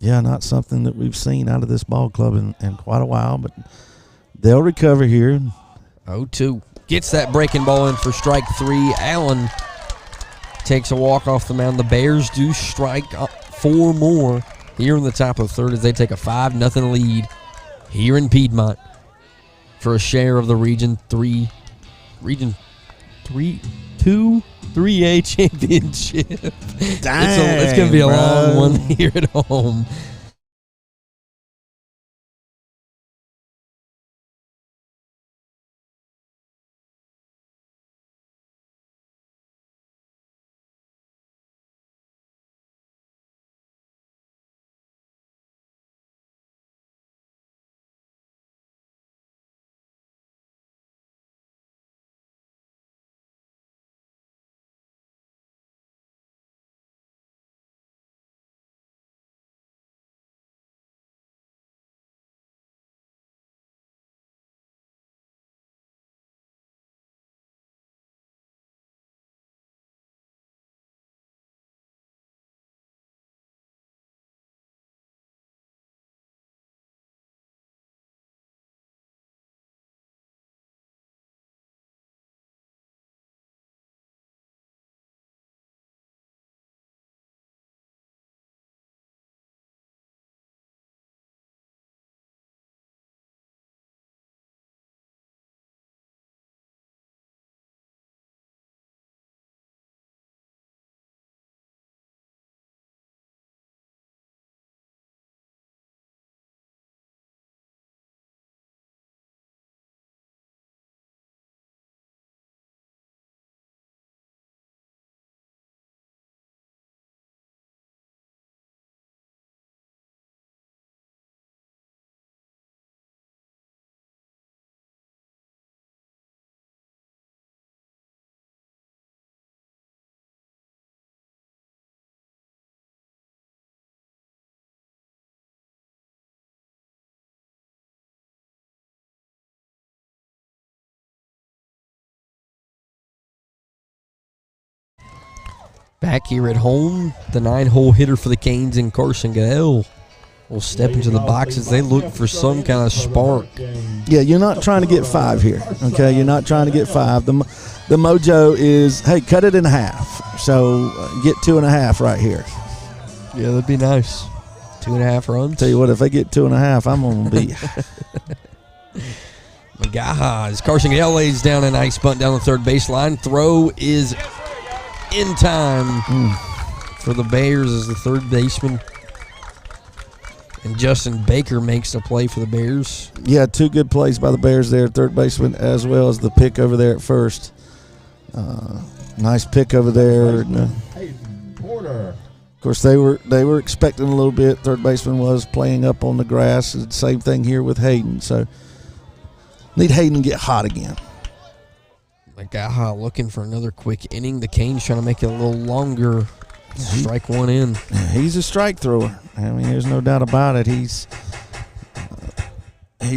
Yeah, not something that we've seen out of this ball club in quite a while, but they'll recover here. 0-2. Gets that breaking ball in for strike 3. Allen takes a walk off the mound. The Bears do strike 4 more here in the top of the third as they take a 5-0 lead here in Piedmont for a share of the Region 3A championship. Dang, it's going to be a long one here at home. Back here at home, the 9-hole hitter for the Canes in Carson Gael will step into the box as they look for some kind of spark. Yeah, you're not trying to get 5 here, okay? You're not trying to get 5. The mojo is, hey, cut it in half. So get 2.5 right here. Yeah, that'd be nice. 2.5 runs. Tell you what, if they get 2.5, I'm going to be. McGaha as Carson Gale lays down a nice bunt down the third baseline. Throw is in time for the Bears as the third baseman. And Justin Baker makes the play for the Bears. Yeah, two good plays by the Bears there, third baseman, as well as the pick over there at first. Nice pick over there. Of course, they were expecting a little bit. Third baseman was playing up on the grass. Same thing here with Hayden. So need Hayden to get hot again. McGaha looking for another quick inning. The Canes trying to make it a little longer. Strike one in. He's a strike thrower. I mean, there's no doubt about it. He's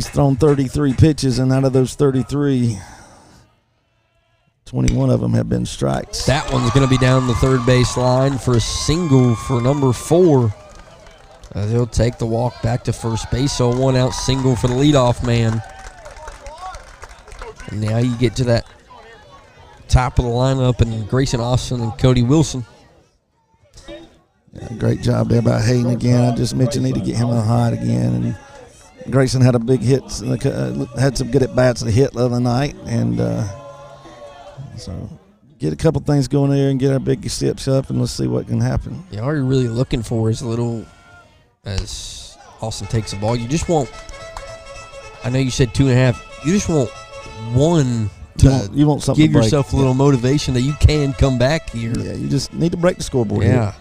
thrown 33 pitches, and out of those 33, 21 of them have been strikes. That one's going to be down the third base line for a single for number 4. He'll take the walk back to first base, so a 1-out single for the leadoff man. And now you get to that top of the lineup, and Grayson Austin and Cody Wilson. Yeah, great job there by Hayden again. I just mentioned need to get him on hot again. And Grayson had a big hit, had some good at-bats to hit the other night. And so get a couple things going there and get our big steps up, and let's see what can happen. Yeah, all you're really looking for is a little, as Austin takes the ball, you just want, I know you said 2.5, you just want one to you want something give yourself a little motivation that you can come back here. Yeah, you just need to break the scoreboard here. Yeah.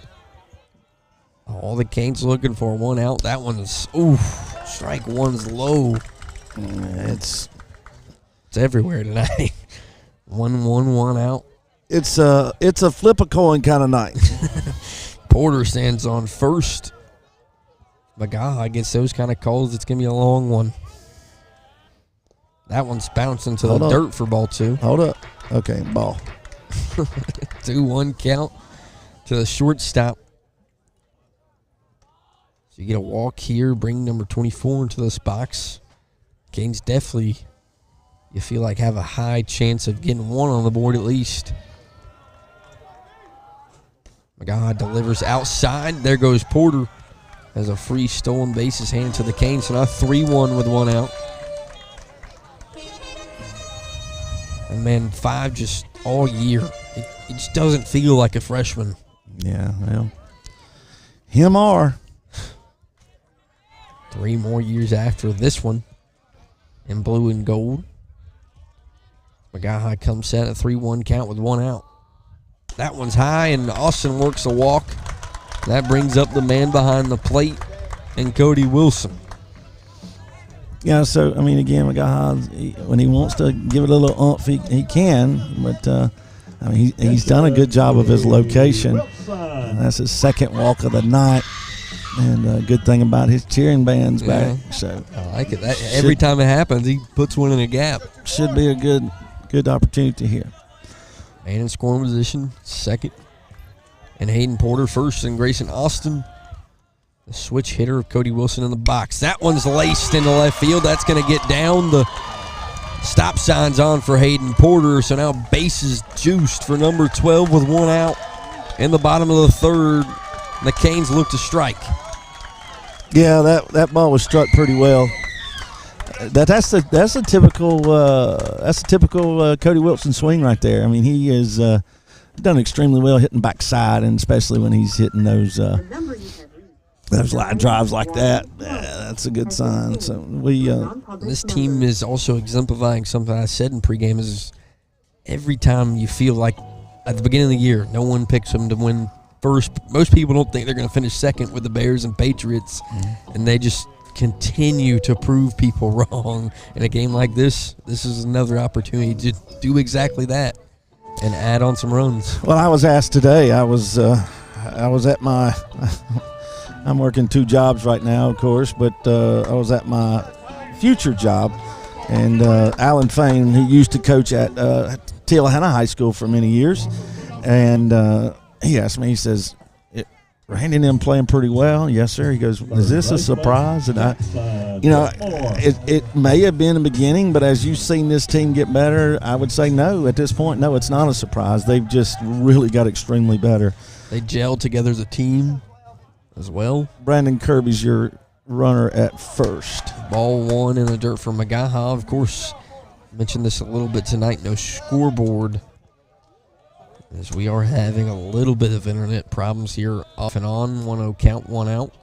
All the Canes looking for 1 out. That one's, strike one's low. It's everywhere tonight. 1 out. It's a flip a coin kind of night. Porter stands on first. McGaha gets those kind of calls. It's going to be a long one. That one's bouncing to the dirt for ball 2. Hold up. Okay, ball. 2-1 count to the shortstop. So you get a walk here, bring number 24 into this box. Canes definitely, you feel like, have a high chance of getting 1 on the board at least. McGaha delivers outside. There goes Porter as a free stolen base is handed to the Canes. So now 3-1 with 1 out. And man, 5 just all year. It just doesn't feel like a freshman. Yeah, well, him are. 3 more years after this one in blue and gold. McGaha comes set at 3-1 count with 1 out. That one's high, and Austin works a walk. That brings up the man behind the plate, and Cody Wilson. Yeah, so, I mean, again, McGaha, when he wants to give it a little oomph, he can, but I mean, he's done a good job of his location. That's his second walk of the night. And a good thing about his cheering band's back. So I like it. Every time it happens, he puts one in a gap. Should be a good opportunity here. Man in scoring position, second. And Hayden Porter first, and Grayson Austin, the switch hitter of Cody Wilson in the box. That one's laced into left field. That's going to get down. The stop sign's on for Hayden Porter. So now bases juiced for number 12 with 1 out in the bottom of the third. The Canes look to strike. Yeah, that ball was struck pretty well. That's a typical Cody Wilson swing right there. I mean, he has done extremely well hitting backside, and especially when he's hitting those line drives like that. That's a good sign. So this team is also exemplifying something I said in pregame. Is every time you feel like at the beginning of the year, no one picks them to win first. Most people don't think they're going to finish second with the Bears and Patriots, and they just continue to prove people wrong. In a game like this is another opportunity to do exactly that and add on some runs. Well, I was asked today. I was at my I'm working 2 jobs right now, of course, but I was at my future job, and Alan Fain, who used to coach at Belton-Honea High School for many years, and he asked me, he says, Randy and them playing pretty well. Yes, sir. He goes, is this a surprise? And it may have been in the beginning, but as you've seen this team get better, I would say no. At this point, no, it's not a surprise. They've just really got extremely better. They gelled together as a team as well. Brandon Kirby's your runner at first. Ball 1 in the dirt for McGaha. Of course, Mentioned this a little bit tonight. No scoreboard, as we are having a little bit of internet problems here off and on. 1-0 count, 1 out.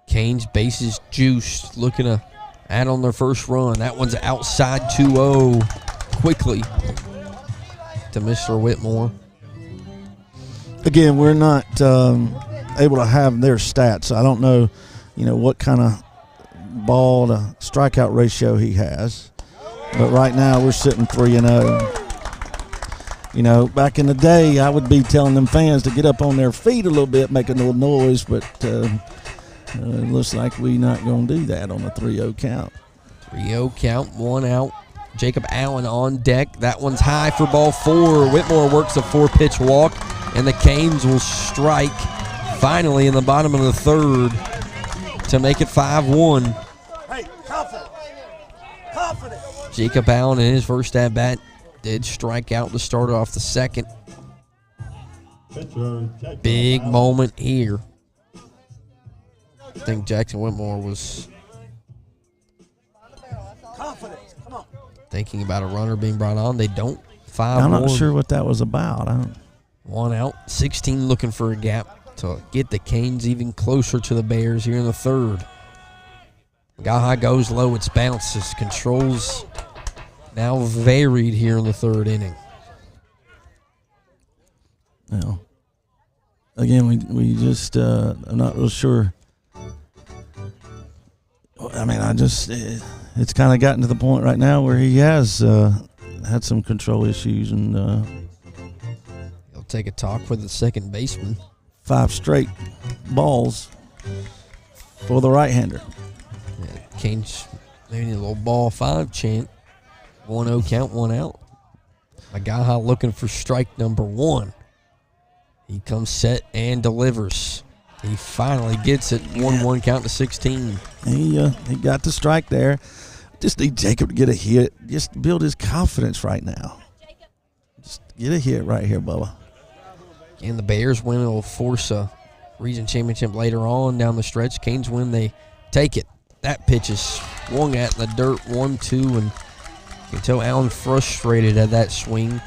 Canes bases juiced, looking to add on their first run. That one's outside 2-0 quickly to Mr. Whitmore. Again, we're not able to have their stats. I don't know, what kind of ball to strikeout ratio he has. But right now we're sitting 3-0. Back in the day, I would be telling them fans to get up on their feet a little bit, make a little noise, but it looks like we're not going to do that on a 3-0 count. 3-0 count, 1 out. Jacob Allen on deck. That one's high for ball 4. Whitmore works a 4-pitch walk, and the Canes will strike finally in the bottom of the third to make it 5-1. Hey, confident. Jacob Allen in his first at-bat did strike out to start off the second. Big moment here. I think Jackson Whitmore was thinking about a runner being brought on. They don't. 5-1. I'm not sure what that was about. 1 out. 16 looking for a gap to get the Canes even closer to the Bears here in the third. Gaha goes low. It's bounces. Controls now varied here in the third inning. Well, again, we just I'm not real sure. It's kind of gotten to the point right now where he has had some control issues, and he'll take a talk with the second baseman. 5 straight balls for the right-hander. Yeah, Canes maybe a little ball 5 chant. 1-0 count, 1 out. Magaha looking for strike number 1. He comes set and delivers. He finally gets it. 1-1 count to 16. He got the strike there. Just need Jacob to get a hit. Just build his confidence right now. Just get a hit right here, Bubba. And the Bears win. It'll force a region championship later on down the stretch. Canes win. They take it. That pitch is swung at in the dirt. 1-2, and you can tell Allen frustrated at that swing.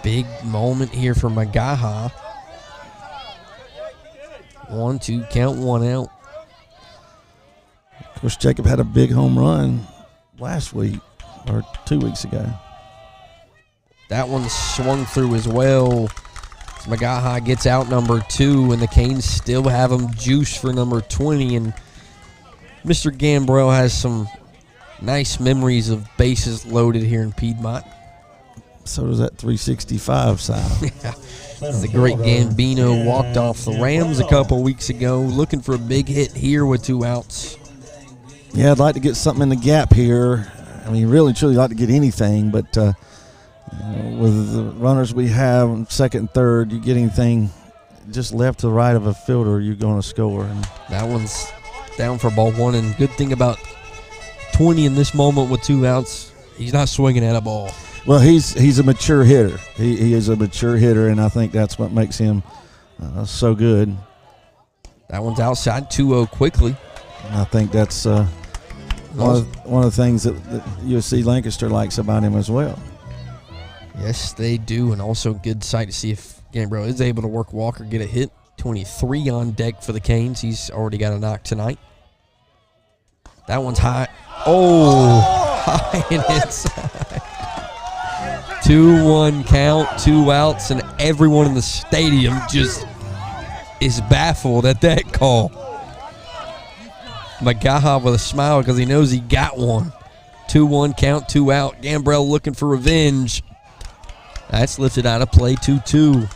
Big moment here for Magaha. 1-2 count, 1 out. Of course, Jacob had a big home run last week or 2 weeks ago. That one swung through as well. Magaha gets out number 2, and the Canes still have him juiced for number 20. And Mr. Gambrell has some nice memories of bases loaded here in Piedmont. So does that 365 side. Yeah. The great Gambino walked off the Rams a couple weeks ago, looking for a big hit here with 2 outs. Yeah, I'd like to get something in the gap here. I mean, really, truly like to get anything, but with the runners we have in second and third, you get anything just left to the right of a fielder, you're going to score. And that one's down for ball 1, and good thing about 20 in this moment with 2 outs, he's not swinging at a ball. Well, he's a mature hitter. He is a mature hitter, and I think that's what makes him so good. That one's outside 2-0 quickly. And I think that's one of the things that USC Lancaster likes about him as well. Yes, they do, and also good sight to see if Gambrell is able to work Walker, get a hit. 23 on deck for the Canes. He's already got a knock tonight. That one's high. Oh, high and inside. 2-1 count, 2 outs, and everyone in the stadium just is baffled at that call. Magaha with a smile because he knows he got one. 2-1 count, 2 out. Gambrell looking for revenge. That's lifted out of play, 2-2.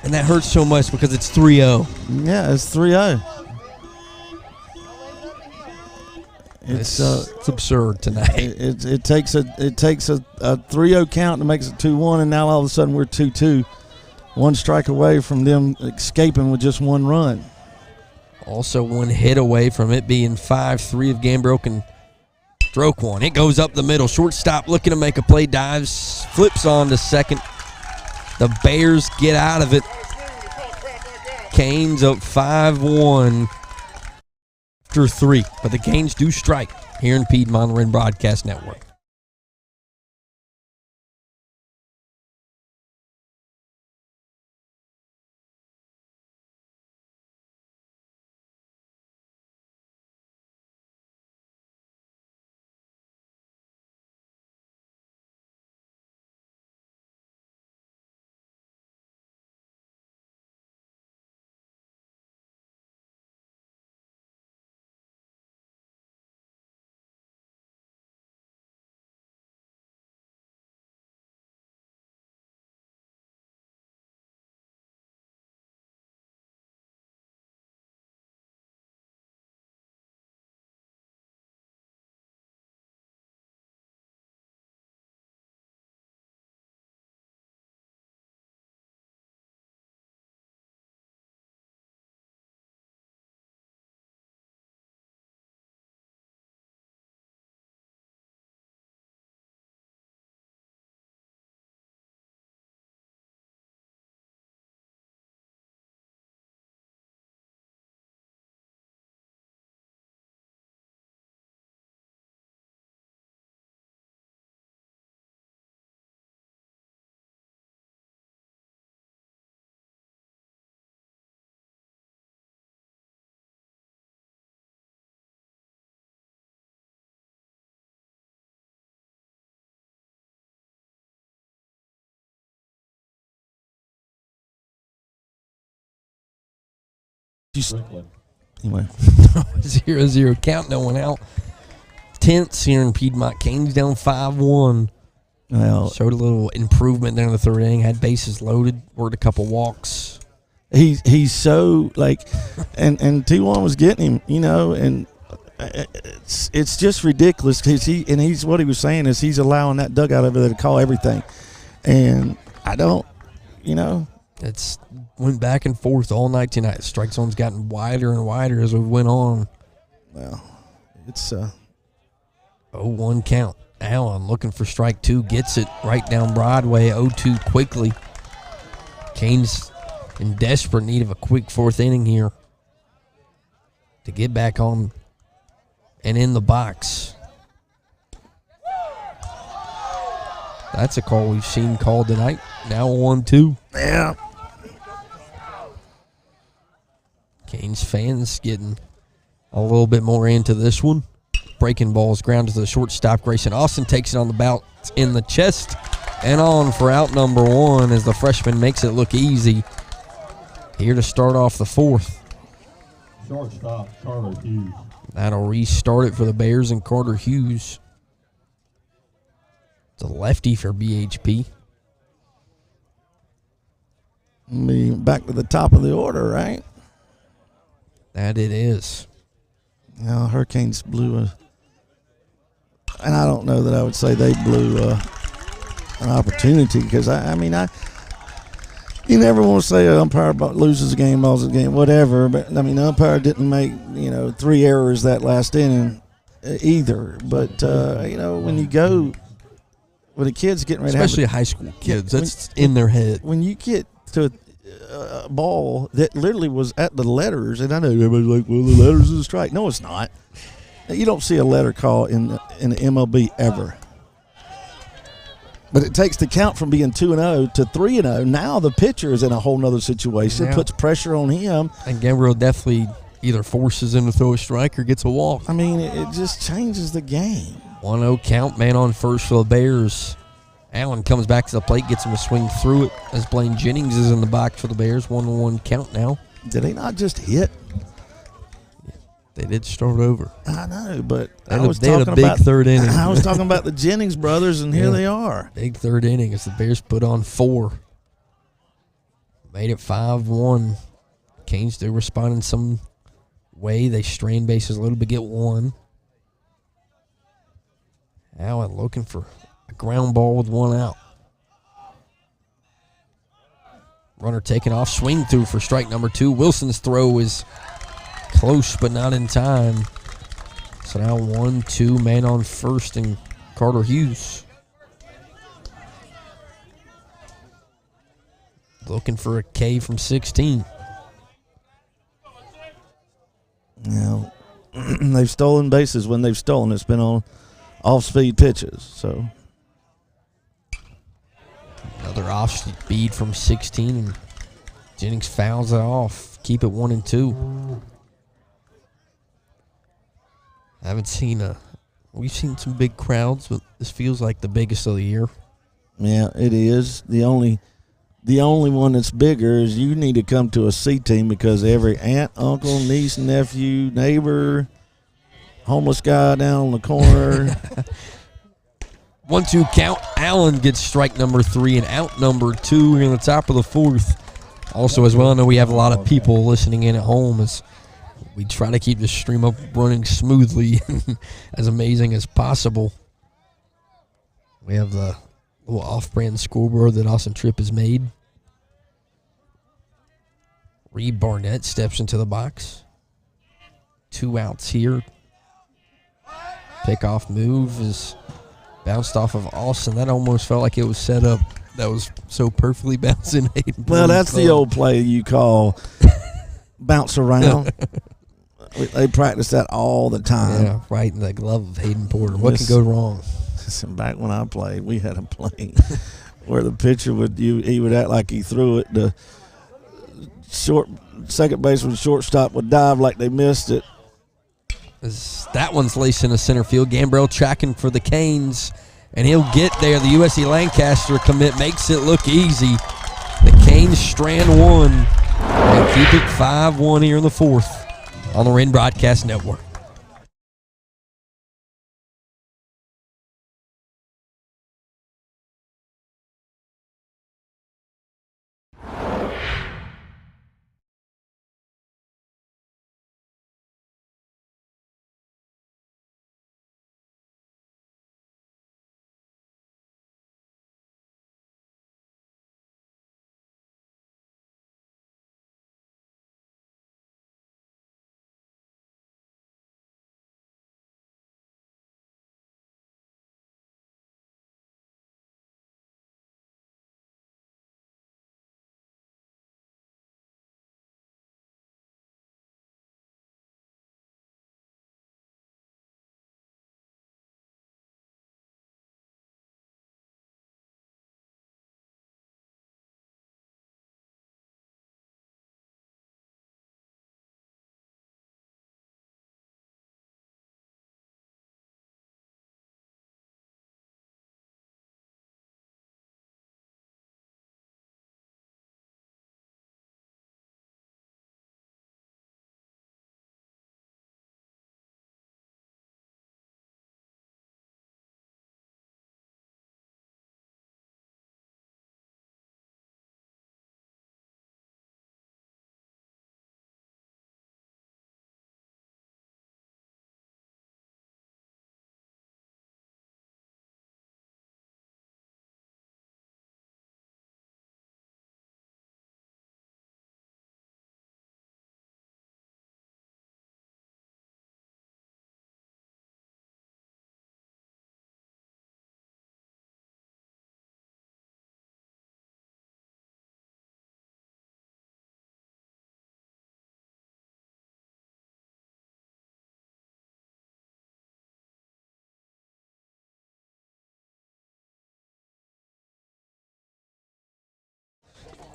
And that hurts so much because it's 3-0. Yeah, it's 3-0. It's absurd tonight. It takes a 3-0 count to make it 2-1, and now all of a sudden we're 2-2. 1 strike away from them escaping with just 1 run. Also 1 hit away from it being 5-3 if Gambrell can stroke one. It goes up the middle. Shortstop looking to make a play, dives, flips on to second. The Bears get out of it. Canes up 5-1. after 3. But the Canes do strike here in Piedmont Wren Broadcast Network. Anyway, 0-0 count, no one out. Tense here in Piedmont. Canes down 5-1. well, Showed a little improvement there in the 3rd inning. Had bases loaded. Worked a couple walks. he's so like, and T1 was getting him, and it's just ridiculous because he's what he was saying is he's allowing that dugout over there to call everything, and I don't, It's went back and forth all night tonight. The strike zone's gotten wider and wider as we went on. Well, it's 0-1 count. Allen looking for strike 2. Gets it right down Broadway. 0-2 quickly. Canes in desperate need of a quick 4th inning here to get back on and in the box. That's a call we've seen called tonight. Now 1-2. yeah. Canes fans getting a little bit more into this one. Breaking balls grounded to the shortstop. Grayson Austin takes it on the bounce in the chest and on for out number 1 as the freshman makes it look easy. Here to start off the 4th. Shortstop, Carter Hughes. That'll restart it for the Bears and Carter Hughes. It's a lefty for BHP. Be back to the top of the order, right? That it is. Now Hurricanes blew and I don't know that I would say they blew an opportunity because you never want to say an umpire loses a game, loses a game, whatever. But the umpire didn't make 3 errors that last inning either. But when the kid's getting ready, Especially high school kids, that's in their head. when you get to a ball that literally was at the letters, and I know everybody's like, well, the letters is a strike. No, it's not. You don't see a letter call in the MLB ever. But it takes the count from being 2-0 to 3-0. Now the pitcher is in a whole nother situation, Yeah. puts pressure on him. And Gabriel definitely either forces him to throw a strike or gets a walk. It just changes the game. 1-0 count, man on first for the Bears. Allen comes back to the plate, gets him to swing through it as Blaine Jennings is in the box for the Bears. 1-1 count now. Did they not just hit? They did start over. I know, but They I had a- was they had a talking big about third inning. I was talking about the Jennings brothers, and here Yeah. they are. Big 3rd inning as the Bears put on 4. Made it 5-1. Canes do respond in some way. They strain bases a little bit, get 1. Allen looking for a ground ball with 1 out. Runner taken off, swing through for strike number 2. Wilson's throw is close but not in time. So now 1-2, man on first and Carter Hughes. Looking for a K from 16. Now, they've stolen bases when they've stolen. It's been on off-speed pitches. So another off-speed from 16, and Jennings fouls it off. Keep it 1-2. I haven't seen we've seen some big crowds, but this feels like the biggest of the year. Yeah, it is. The only one that's bigger is you need to come to a C team, because every aunt, uncle, niece, nephew, neighbor, homeless guy down on the corner. 1-2 count. Allen gets strike number 3 and out number 2 here in the top of the 4th. Also, as well, I know we have a lot of people listening in at home as we try to keep the stream up running smoothly, as amazing as possible. We have the little off-brand scoreboard that Austin Tripp has made. Reed Barnett steps into the box. 2 outs here. Pickoff move is bounced off of Austin. That almost felt like it was set up. That was so perfectly bouncing Hayden. Well, that's the old play you call bounce around. They practice that all the time. Yeah, right in the glove of Hayden Porter. What could go wrong? Listen, back when I played, we had a play where the pitcher he would act like he threw it. The second baseman, shortstop would dive like they missed it. That one's laced into center field. Gambrell tracking for the Canes, and he'll get there. The USC Lancaster commit makes it look easy. The Canes strand 1 and keep it 5-1 here in the 4th on the Wren Broadcast Network.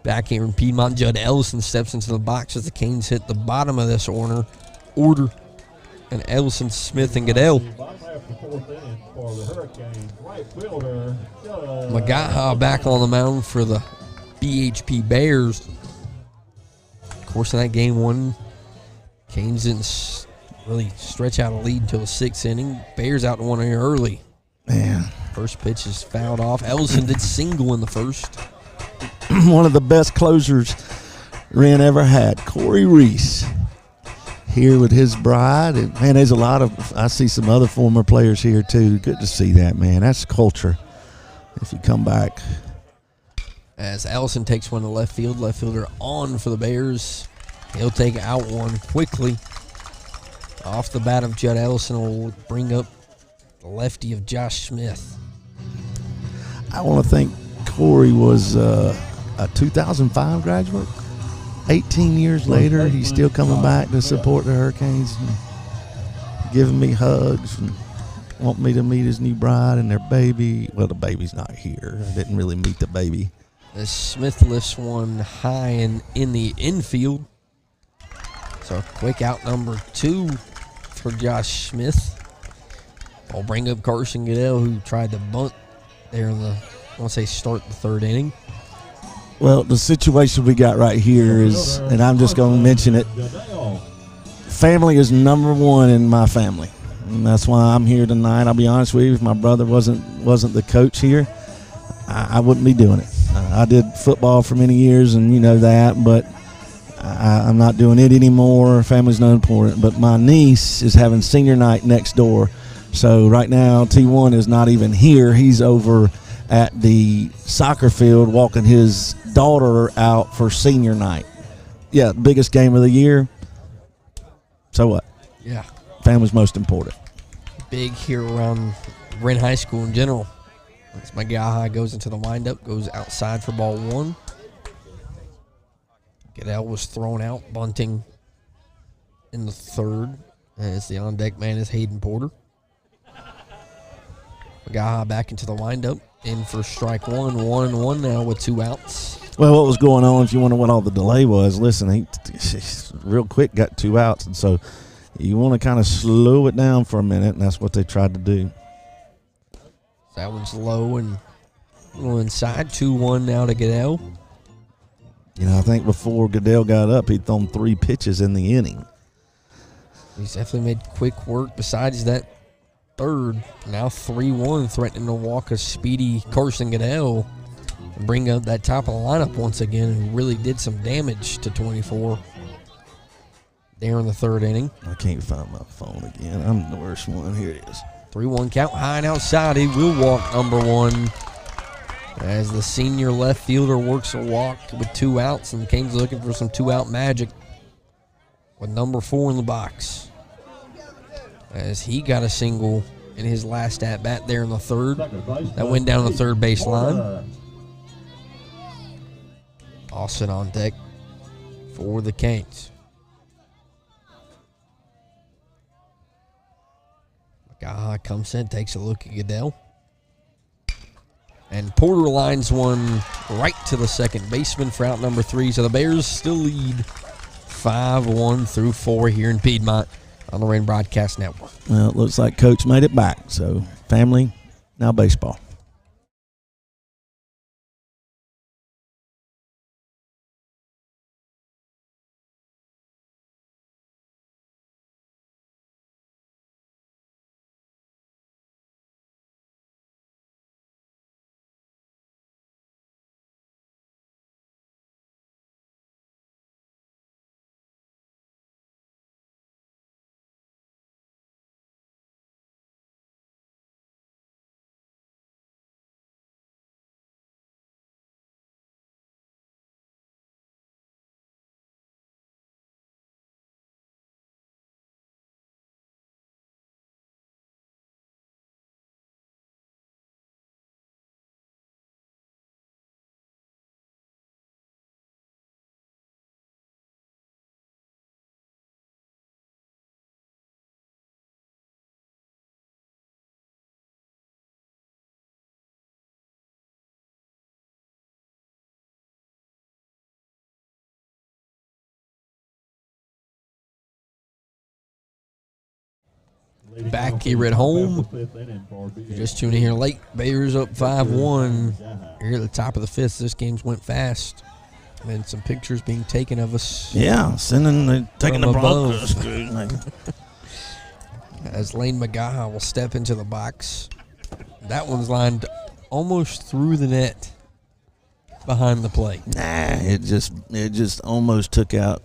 Back here in Piedmont, Judd Ellison steps into the box as the Canes hit the bottom of this order. And Ellison, Smith, and Goodell. Magaha back on the mound for the BHP Bears. Of course, in that game 1, Canes didn't really stretch out a lead until the 6th inning. Bears out to 1 here early. Man. First pitch is fouled off. Ellison did single in the first. One of the best closers Wren ever had, Corey Reese, here with his bride. And man, there's a lot of, I see some other former players here too. Good to see that, man. That's culture. If you come back. As Ellison takes one to left field, left fielder on for the Bears. He'll take out one quickly. Off the bat of Judd Ellison will bring up the lefty of Josh Smith. I want to think Corey was a 2005 graduate. 18 years later, he's still coming back to support the Hurricanes. giving me hugs and want me to meet his new bride and their baby. Well, the baby's not here. I didn't really meet the baby. As Smith lifts one high and in the infield. So quick out number 2 for Josh Smith. I'll bring up Carson Goodell, who tried to bunt there in the, I want to say, start the 3rd inning. Well, the situation we got right here is, and I'm just going to mention it, family is number 1 in my family. And that's why I'm here tonight. I'll be honest with you, if my brother wasn't the coach here, I wouldn't be doing it. I did football for many years, and you know that, but I'm not doing it anymore. Family's not important. But my niece is having senior night next door. So right now, T1 is not even here. He's over at the soccer field walking his daughter out for senior night. Yeah, biggest game of the year. So what? Yeah. Family's most important. Big here around Wren High School in general. As Magaha goes into the windup, goes outside for ball 1. Goodell was thrown out, bunting in the 3rd. As the on-deck man is Hayden Porter. Magaha back into the windup, in for strike 1. 1-1 now with 2 outs. Well, what was going on, if you wonder what all the delay was, listen, he real quick got 2 outs, and so you want to kind of slow it down for a minute, and that's what they tried to do. That one's low and a little inside. 2-1 now to Goodell. You know, I think before Goodell got up, he'd thrown 3 pitches in the inning. He's definitely made quick work besides that 3rd. Now 3-1, threatening to walk a speedy Carson Goodell and bring up that top of the lineup once again, who really did some damage to 24 there in the 3rd inning. I can't find my phone again. I'm the worst one. Here it is. 3-1 count, high and outside. He will walk number 1 as the senior left fielder works a walk with 2 outs, and the Canes looking for some 2-out magic with number 4 in the box, as he got a single in his last at-bat there in the 3rd. That went down the 3rd base line. Austin on deck for the Canes. Magaha comes in, takes a look at Goodell. And Porter lines one right to the second baseman for out number 3. So the Bears still lead 5-1 through 4 here in Piedmont on the Wren Broadcast Network. Well, it looks like Coach made it back. So family, now baseball. Back here at home. Just tuning here late. Bears up 5-1 here at the top of the 5th. This game's went fast. And some pictures being taken of us. Yeah, taking the broadcast. As Lane Magaha will step into the box. That one's lined almost through the net behind the plate. Nah, it just almost took out.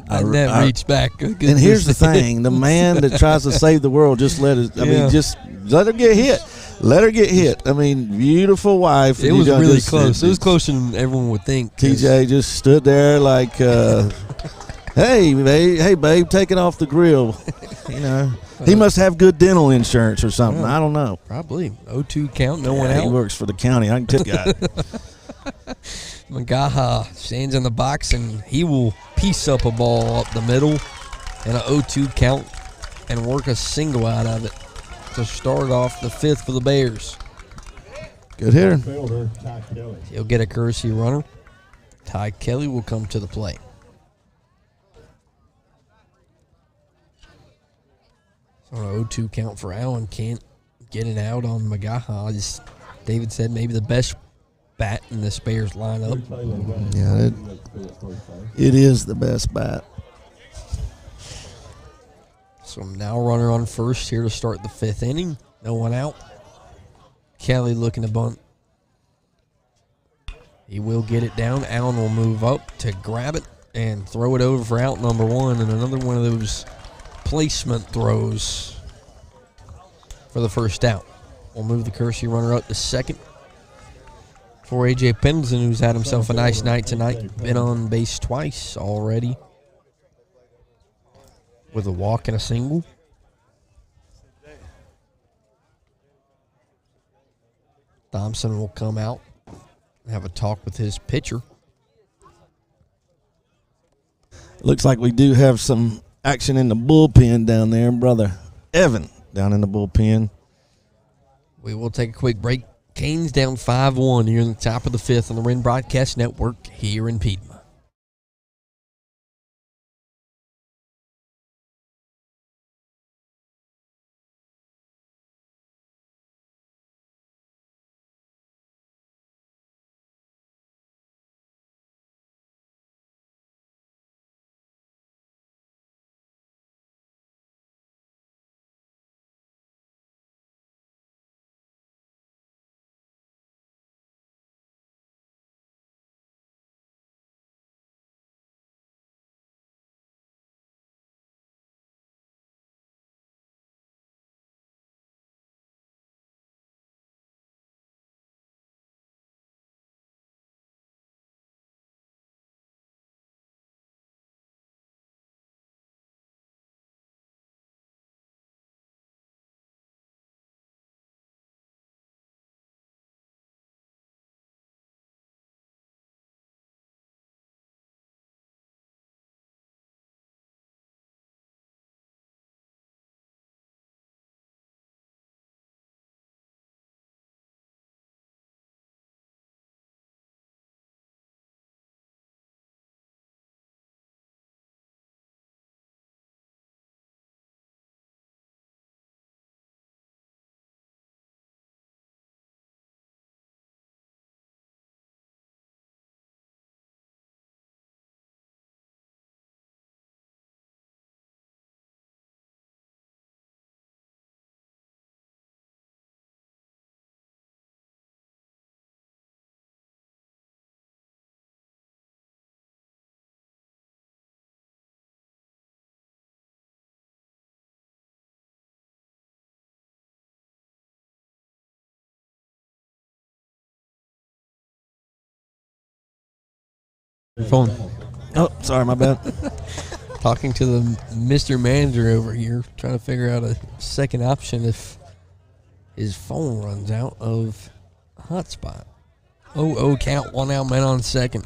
And that reached back. And here's the thing: the man that tries to save the world, just let it. Just let her get hit. Let her get hit. I mean, beautiful wife. It was really close. It was closer than everyone would think. TJ just stood there like, "Hey, babe, take it off the grill." You know, he must have good dental insurance or something. I don't know. Probably 0-2 count. No one out. He works for the county. I can tell you that. Magaha stands in the box, and he will piece up a ball up the middle and a 0-2 count and work a single out of it to start off the fifth for the Bears. Good hitter. Fielder, Ty Kelly. He'll get a courtesy runner. Ty Kelly will come to the plate. So an 0-2 count for Allen. Can't get it out on Magaha. As David said, maybe the best bat in this Bears lineup. Yeah, it is the best bat. So now runner on first here to start the fifth inning. No one out. Kelly looking to bunt. He will get it down. Allen will move up to grab it and throw it over for out number one. And another one of those placement throws for the first out. We'll move the courtesy runner up to second for A.J. Pendleton, who's had himself a nice night tonight. Been on base twice already with a walk and a single. Thompson will come out and have a talk with his pitcher. Looks like we do have some action in the bullpen down there. Brother Evan down in the bullpen. We will take a quick break. Canes down 5-1 here in the top of the fifth on the Wren Broadcast Network here in Piedmont. Phone. Oh, sorry, my bad. Talking to the Mr. Manager over here, trying to figure out a second option if his phone runs out of hotspot. 0-0 count, one out, man on second.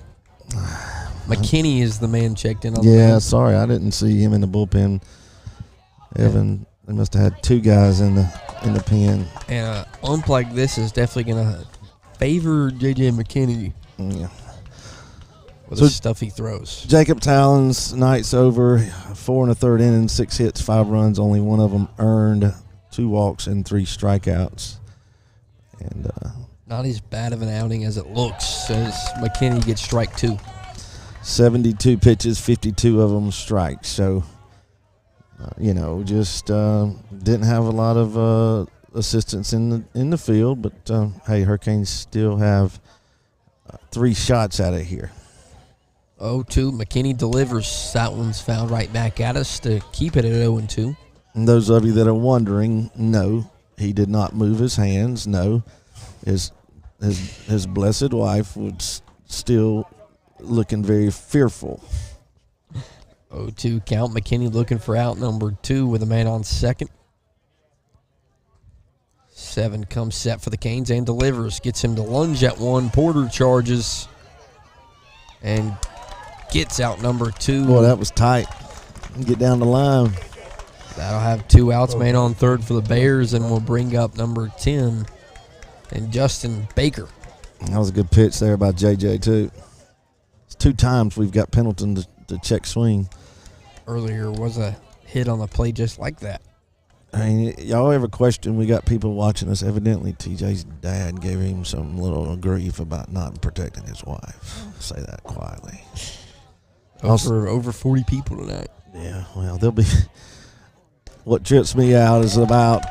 McKinney is the man checked in on the Yeah, mound. sorry, I didn't see him in the bullpen. Evan, they must have had two guys in the pen. And an ump like this is definitely going to favor J.J. McKinney Yeah. with So the stuff he throws. Jacob Talon's night's over. 4 1/3 innings, 6 hits, 5 runs. Only one of them earned, 2 walks and 3 strikeouts. And Not as bad of an outing as it looks as McKinney gets strike 2. 72 pitches, 52 of them strikes. So, just didn't have a lot of assistance in the field. But, hey, Hurricanes still have 3 shots out of here. 0-2. McKinney delivers. That one's fouled right back at us to keep it at 0-2. And those of you that are wondering, no, he did not move his hands. No, his blessed wife was still looking very fearful. 0-2 count. McKinney looking for out number 2 with a man on second. 7 comes set for the Canes and delivers. Gets him to lunge at 1. Porter charges and gets out number 2. Boy, that was tight. Get down the line. That'll have 2 outs, man on third for the Bears, and we'll bring up number 10 and Justin Baker. That was a good pitch there by JJ, too. It's 2 times we've got Pendleton to check swing. Earlier was a hit on the play just like that. I mean, y'all ever question, we got people watching us, evidently TJ's dad gave him some little grief about not protecting his wife. I'll say that quietly. Over 40 people tonight. Yeah, well, they'll be. What trips me out is about,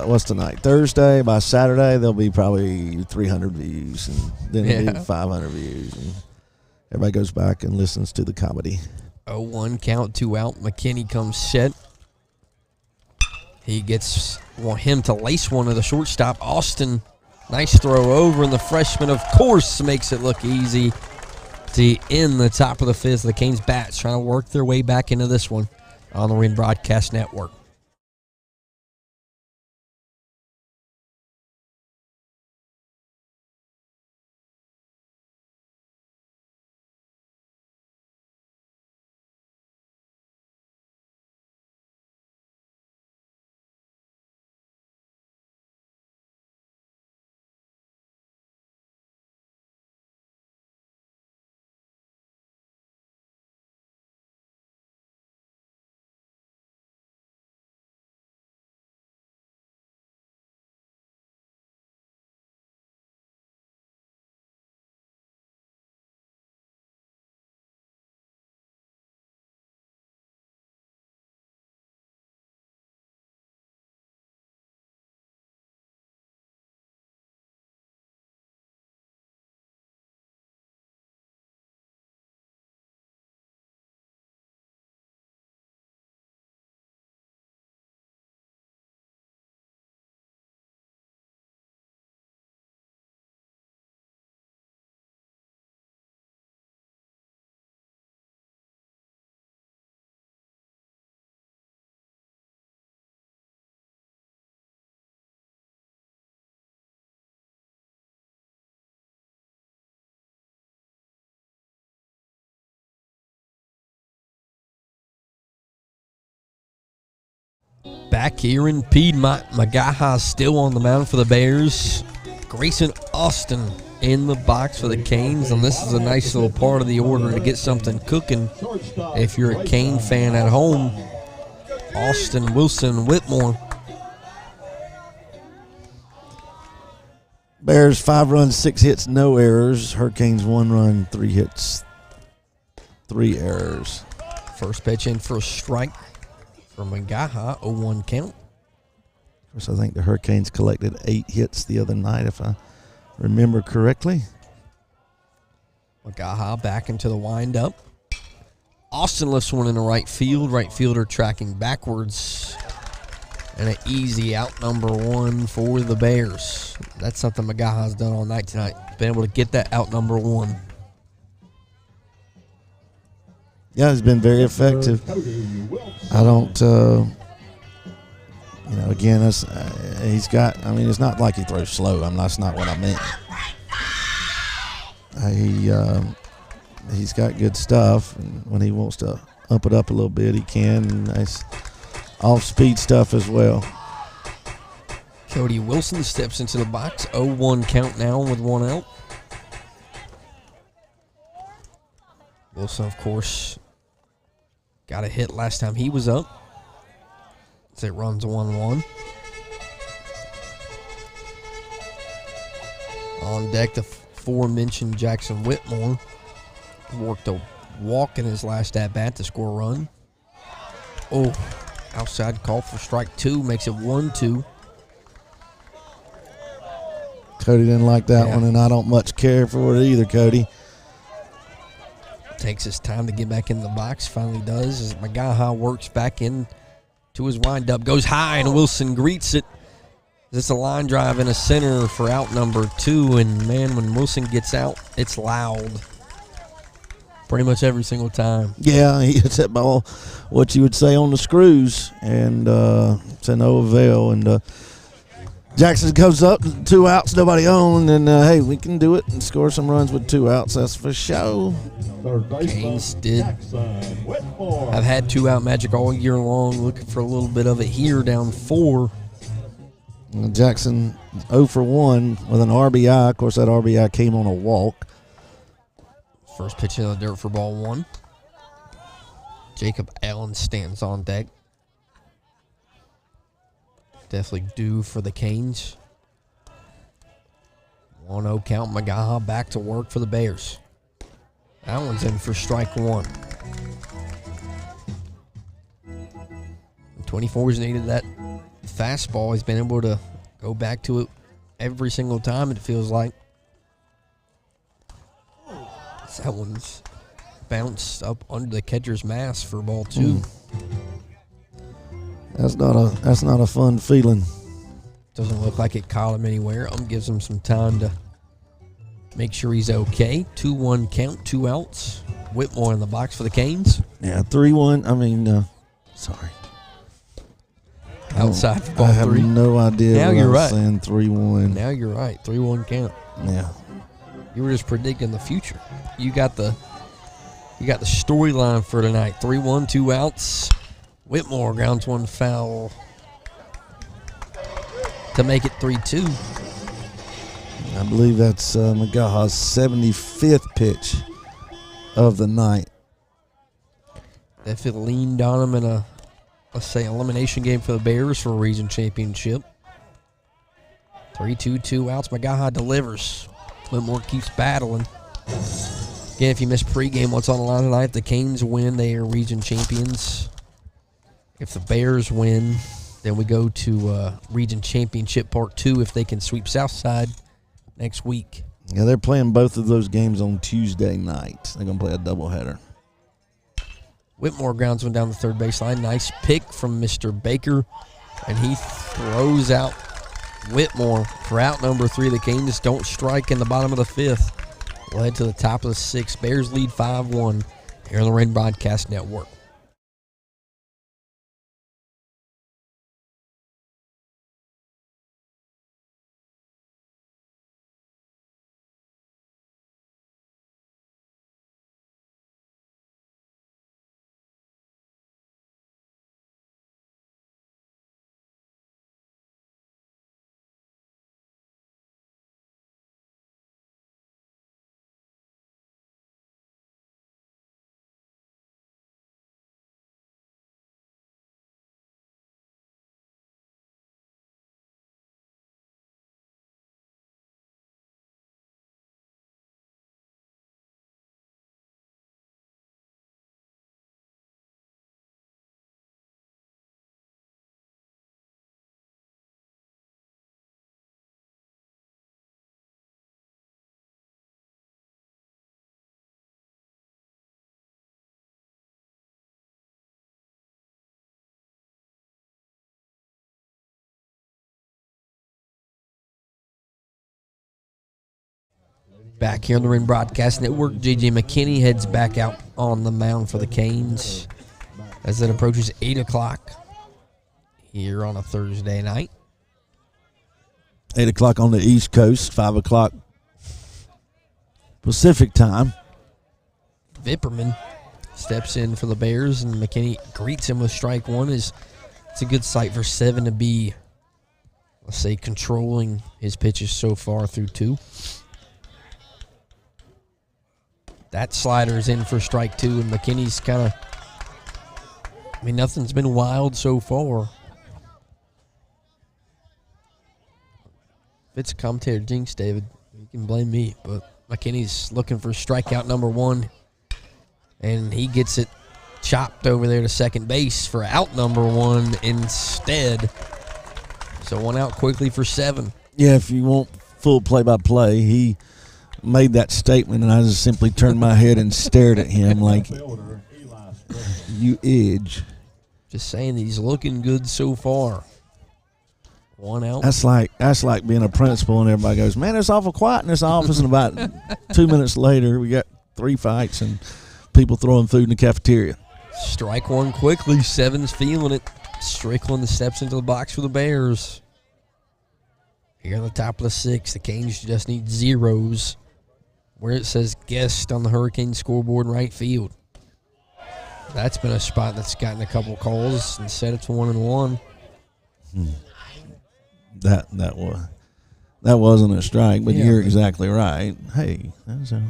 what's tonight? Thursday. By Saturday, there'll be probably 300 views, and then it'll be 500 views. And everybody goes back and listens to the comedy. 0-1 count, 2 out. McKinney comes set. He gets him to lace one of the shortstop. Austin, nice throw over, and the freshman, of course, makes it look easy to end the top of the 5th. The Canes bats trying to work their way back into this one on the Wren Broadcast Network. Back here in Piedmont, Magaha's still on the mound for the Bears. Grayson Austin in the box for the Canes, and this is a nice little part of the order to get something cooking. If you're a Cane fan at home, Austin, Wilson, Whitmore. Bears 5 runs, 6 hits, no errors. Hurricanes 1 run, 3 hits, 3 errors. First pitch in for a strike for Magaha, 0-1 count. Of course, I think the Hurricanes collected 8 hits the other night, if I remember correctly. Magaha back into the windup. Austin lifts one in the right field. Right fielder tracking backwards. And an easy out, number 1 for the Bears. That's something Magaha's done all night tonight. Been able to get that out, number 1. Yeah, he's been very effective. I don't, again, he's got, I mean, it's not like he throws slow. That's not what I meant. He's got good stuff, and when he wants to up it up a little bit, he can. And that's off-speed stuff as well. Cody Wilson steps into the box. 0-1 count now with 1 out. Wilson, of course, got a hit last time he was up. As it runs 1-1. On deck, the aforementioned Jackson Whitmore worked a walk in his last at-bat to score a run. Oh, outside call for strike 2 makes it 1-2. Cody didn't like that one, and I don't much care for it either, Cody. Takes his time to get back in the box. Finally does as Magaha works back in to his windup. Goes high, and Wilson greets it. This is a line drive in a center for out number 2. And, man, when Wilson gets out, it's loud. Pretty much every single time. Yeah, he hits that ball, what you would say, on the screws. And it's an no avail. And Jackson goes up, 2 outs, nobody on, and hey, we can do it and score some runs with 2 outs. That's for sure. Canes did. I've had 2-out magic all year long. Looking for a little bit of it here, down 4. Jackson 0 for 1 with an RBI. Of course, that RBI came on a walk. First pitch in the dirt for ball 1. Jacob Allen stands on deck. Definitely due for the Canes. 1-0 count. Magaha back to work for the Bears. That one's in for strike 1. 24's needed that fastball. He's been able to go back to it every single time, it feels like. That one's bounced up under the catcher's mask for ball 2. That's not a fun feeling. Doesn't look like it caught him anywhere. Gives him some time to make sure he's okay. 2-1 count, 2 outs. Whitmore in the box for the Canes. Yeah, 3-1. I mean, sorry. Outside for ball 3. I have no idea. Now you're right. Saying 3-1. Now you're right. 3-1 count. Yeah. You were just predicting the future. You got the storyline for tonight. 3-1, 2 outs. Whitmore grounds one foul to make it 3-2. I believe that's Magaha's 75th pitch of the night. That leaned on him in a, let's say, elimination game for the Bears for a region championship. 3-2, 2 outs. Magaha delivers. Whitmore keeps battling. Again, if you missed pregame, what's on the line tonight? If the Canes win, they are region champions. If the Bears win, then we go to region championship part 2 if they can sweep Southside next week. Yeah, they're playing both of those games on Tuesday night. They're going to play a doubleheader. Whitmore grounds one down the third baseline. Nice pick from Mr. Baker. And he throws out Whitmore for out number 3. The Canes don't strike in the bottom of the 5th. Led to the top of the 6th. Bears lead 5-1 here on the Wren Broadcast Network. Back here on the Wren Broadcast Network, J.J. McKinney heads back out on the mound for the Canes as it approaches 8 o'clock here on a Thursday night. 8 o'clock on the East Coast, 5 o'clock Pacific time. Vipperman steps in for the Bears, and McKinney greets him with strike 1. It's a good sight for 7 to be, let's say, controlling his pitches so far through 2. That slider is in for strike 2, and McKinney's kind of, I mean, nothing's been wild so far. If it's a commentator jinx, David, you can blame me, but McKinney's looking for strikeout number 1, and he gets it chopped over there to second base for out number 1 instead. So 1 out quickly for 7. Yeah, if you want full play-by-play, he made that statement, and I just simply turned my head and stared at him like, you edge. Just saying that he's looking good so far. 1 out. That's like being a principal, and everybody goes, man, it's awful quiet in this office, and about 2 minutes later, we got 3 fights and people throwing food in the cafeteria. Strike 1 quickly. 7's feeling it. Strickland steps into the box for the Bears. Here on the top of the sixth, the Canes just need zeros where it says guest on the Hurricane scoreboard in right field. That's been a spot that's gotten a couple calls. Instead, it's 1-1. That wasn't a strike, but Yeah, you're exactly right. Hey,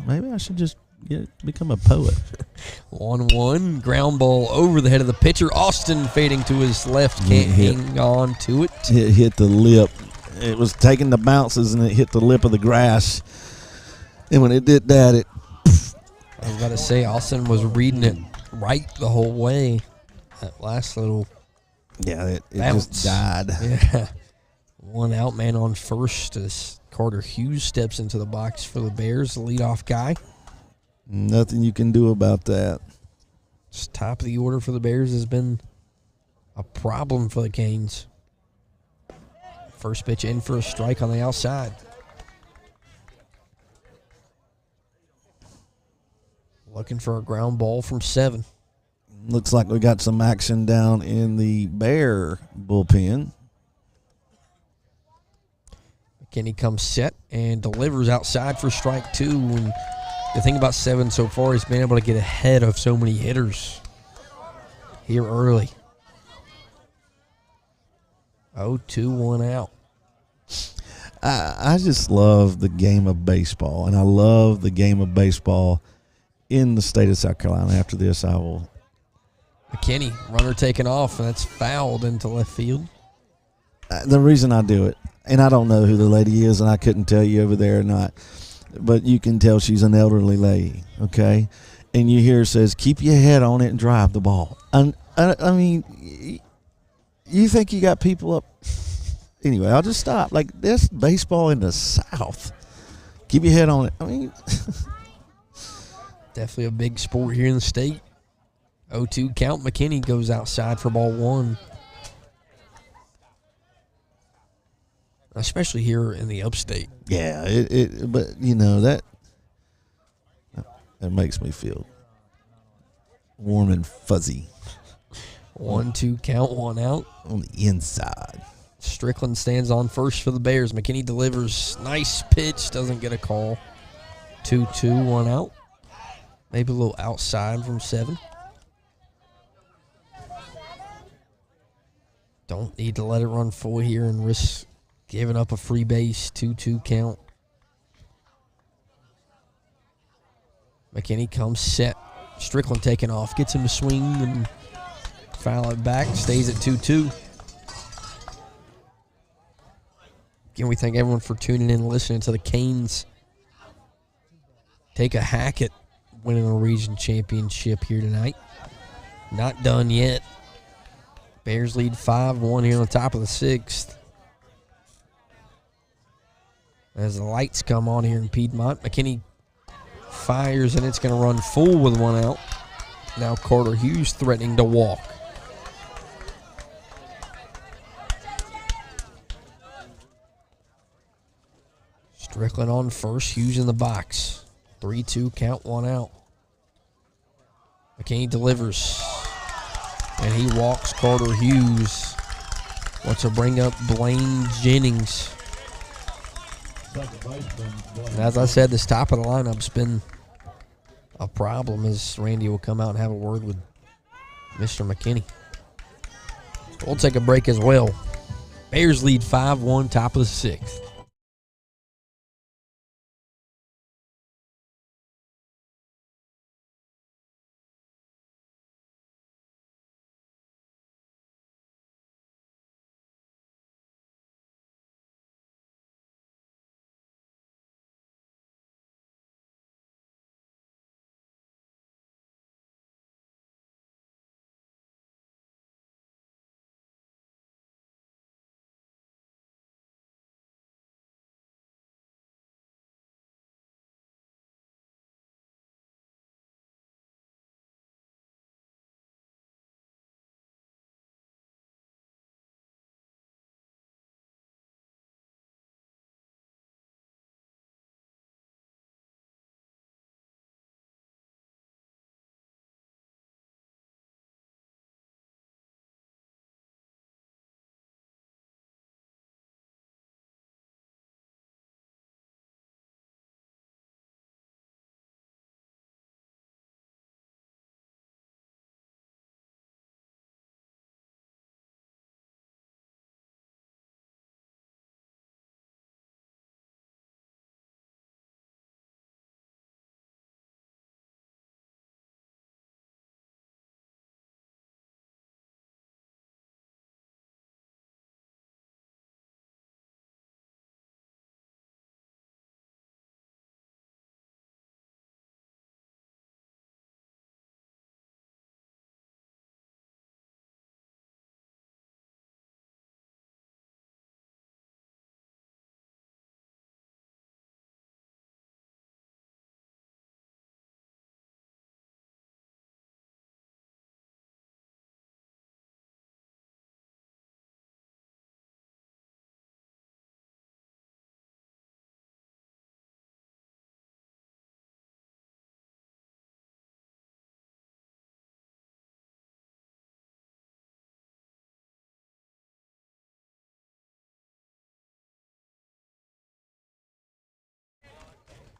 maybe I should just become a poet. 1-1, ground ball over the head of the pitcher. Austin fading to his left, can't hang on to it. It hit the lip. It was taking the bounces, and it hit the lip of the grass. And when it did that, I was about to say, Austin was reading it right the whole way. That last little it bounce just died. Yeah. One out, man on first as Carter Hughes steps into the box for the Bears, the leadoff guy. Nothing you can do about that. Just top of the order for the Bears has been a problem for the Canes. First pitch in for a strike on the outside. Looking for a ground ball from 7. Looks like we got some action down in the Bear bullpen. McKinney comes set and delivers outside for strike 2. And the thing about 7 so far is being able to get ahead of so many hitters here early. 0-2, 1 out. I just love the game of baseball, and I love the game of baseball in the state of South Carolina. After this, I will. McKinney, runner taken off, and that's fouled into left field. The reason I do it, and I don't know who the lady is, and I couldn't tell you over there or not, but you can tell she's an elderly lady, okay? And you hear her says, keep your head on it and drive the ball. And I mean, you think you got people up. Anyway, I'll just stop. Like, this baseball in the South. Keep your head on it. I mean. Definitely a big sport here in the state. 0-2 count. McKinney goes outside for ball 1. Especially here in the upstate. Yeah, but you know that makes me feel warm and fuzzy. 1-2 count, 1 out. On the inside. Strickland stands on first for the Bears. McKinney delivers. Nice pitch. Doesn't get a call. 2-2, 1 out. Maybe a little outside from 7. Don't need to let it run full here and risk giving up a free base. 2-2 count. McKinney comes set. Strickland taking off. Gets him to swing and foul it back. Stays at 2-2. Again, we thank everyone for tuning in and listening to the Canes take a hack at winning a region championship here tonight. Not done yet. Bears lead 5-1 here on the top of the 6th. As the lights come on here in Piedmont, McKinney fires, and it's going to run full with 1 out. Now Carter Hughes threatening to walk. Strickland on first, Hughes in the box. 3-2 count, 1 out. McKinney delivers. And he walks Carter Hughes. Wants to bring up Blaine Jennings. And as I said, this top of the lineup's been a problem, as Randy will come out and have a word with Mr. McKinney. We'll take a break as well. Bears lead 5-1, top of the 6th.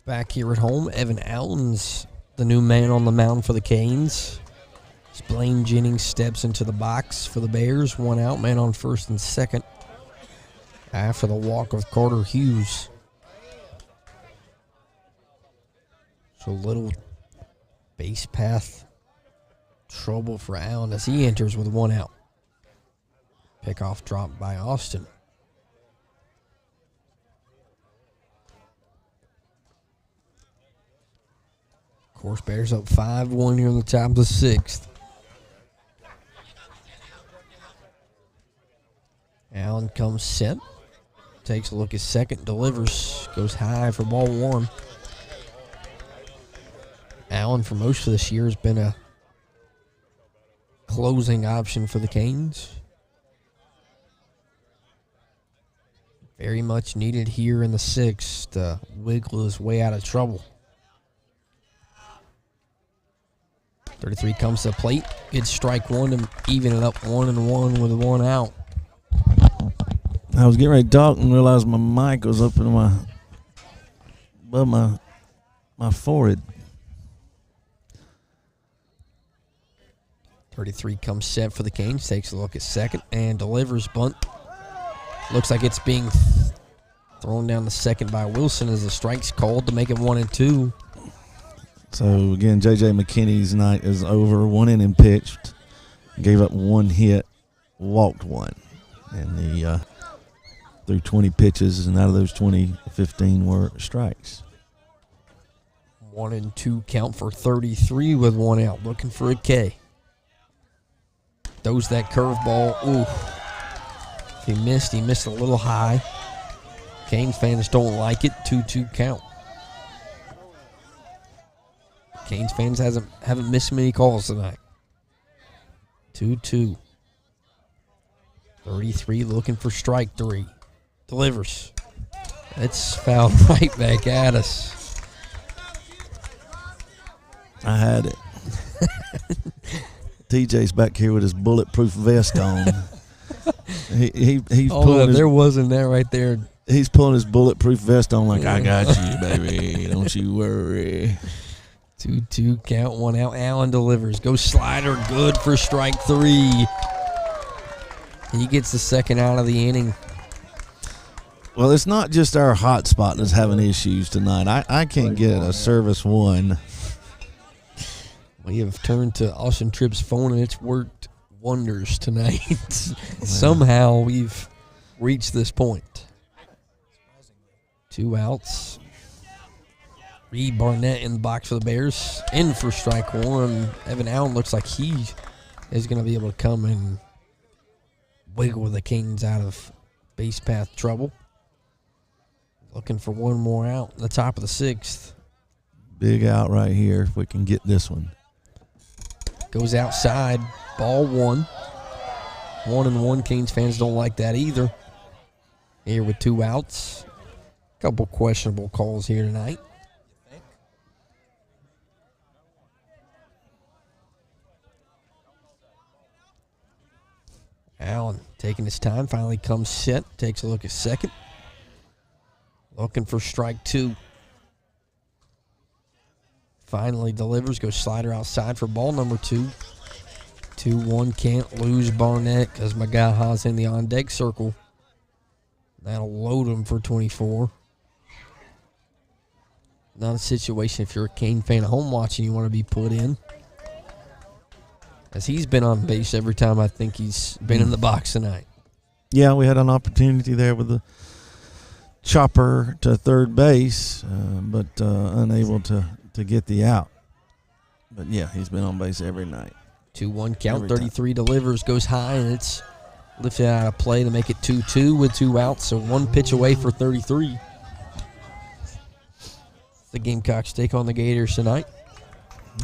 Back here at home, Evan Allen's the new man on the mound for the Canes. Blaine Jennings steps into the box for the Bears. One out, man on first and second. After the walk of Carter Hughes. So little base path trouble for Allen as he enters with one out. Pickoff drop by Austin. Of course, Bears up 5-1 here on the top of the sixth. Allen comes set. Takes a look at second. Delivers. Goes high for ball one. Allen, for most of this year, has been a closing option for the Canes. Very much needed here in the sixth to wiggle his way out of trouble. 33 comes to the plate. Gets strike one to even it up 1-1 with one out. I was getting ready to talk and realized my mic was up in above my forehead. 33 comes set for the Canes. Takes a look at second and delivers bunt. Looks like it's being thrown down the second by Wilson as the strike's called to make it 1-2. So, again, J.J. McKinney's night is over. One inning pitched. Gave up one hit. Walked one. And the threw 20 pitches, and out of those 20, 15 were strikes. 1-2 count for 33 with one out. Looking for a K. Throws that curveball. Ooh. He missed a little high. Canes fans don't like it. 2-2 count. Canes fans haven't missed many calls tonight. 2-2. 33 looking for strike three. Delivers. It's fouled right back at us. I had it. TJ's back here with his bulletproof vest on. He's pulling there wasn't that right there. He's pulling his bulletproof vest on like, I got you, baby. Don't you worry. 2-2 count, one out. Allen delivers. Goes slider, good for strike three. He gets the second out of the inning. Well, it's not just our hot spot that's having issues tonight. I can't get a service one. We have turned to Austin Tripp's phone, and it's worked wonders tonight. Somehow we've reached this point. Two outs. Reed Barnett in the box for the Bears. In for strike one. Evan Allen looks like he is going to be able to come and wiggle the Canes out of base path trouble. Looking for one more out in the top of the sixth. Big out right here if we can get this one. Goes outside. Ball one. 1-1. Canes fans don't like that either. Here with two outs. Couple questionable calls here tonight. Allen taking his time, finally comes set, takes a look at second. Looking for strike two. Finally delivers, goes slider outside for ball number two. 2-1, can't lose Barnett because Magaha's in the on-deck circle. That'll load him for 24. Not a situation if you're a Cane fan at home watching you want to be put in. As he's been on base every time I think he's been in the box tonight. Yeah, we had an opportunity there with the chopper to third base, but unable to get the out. But, yeah, he's been on base every night. 2-1 count, 33 delivers, goes high, and it's lifted out of play to make it 2-2 with two outs, so one pitch away for 33. The Gamecocks take on the Gators tonight.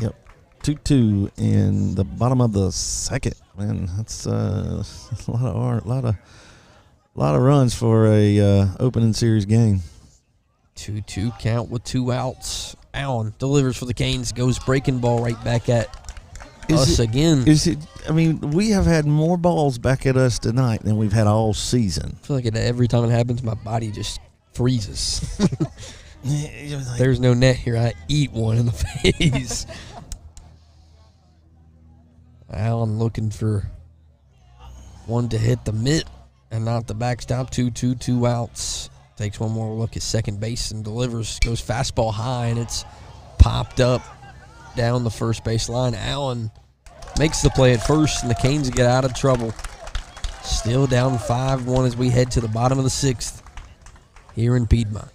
Yep. 2-2 in the bottom of the second. Man, that's a lot of runs for a opening series game. 2-2 count with two outs. Allen delivers for the Canes, goes breaking ball right back at us again. I mean, we have had more balls back at us tonight than we've had all season. I feel like every time it happens, my body just freezes. There's no net here. I eat one in the face. Allen looking for one to hit the mitt and not the backstop. 2-2, 2 outs. Takes one more look at second base and delivers. Goes fastball high, and it's popped up down the first base line. Allen makes the play at first, and the Canes get out of trouble. Still down 5-1 as we head to the bottom of the 6th here in Piedmont.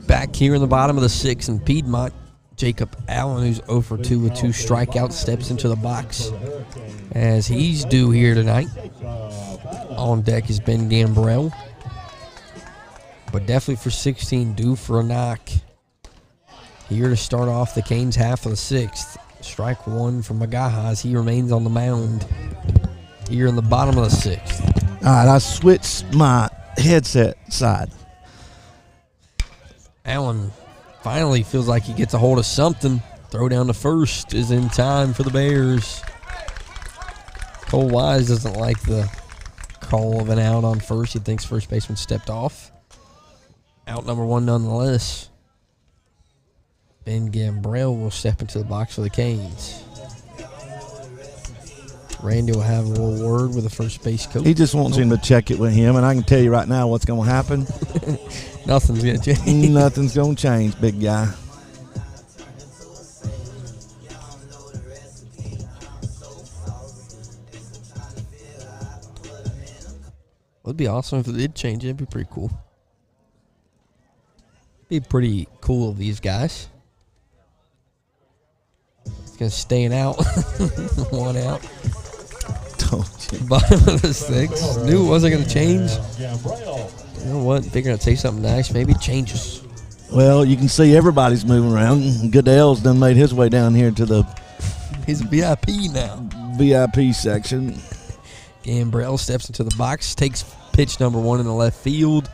Back here in the bottom of the 6th in Piedmont, Jacob Allen, who's 0 for 2 with 2 strikeouts, steps into the box as he's due here tonight. On deck is Ben Gambrell, but definitely for 16, due for a knock. Here to start off the Canes half of the 6th. Strike 1 from Magaha as he remains on the mound here in the bottom of the 6th. All right, I switched my headset side. Allen finally feels like he gets a hold of something. Throw down to first is in time for the Bears. Cole Wise doesn't like the call of an out on first. He thinks first baseman stepped off. Out number 1 nonetheless. Ben Gambrell will step into the box for the Canes. Randy will have a little word with the first base coach. He just wants him to check it with him, and I can tell you right now what's going to happen. Nothing's going to change. Nothing's going to change, big guy. It'd be awesome if it did change. It'd be pretty cool. Be pretty cool of these guys. It's going to stay an out. 1 out. Bottom of the 6th. Knew it wasn't going to change. You know what? Figuring I'd say something nice. Maybe it changes. Well, you can see everybody's moving around. Goodell's done made his way down here to the He's VIP now. VIP section. Gambrell steps into the box, takes pitch number 1 in the left field.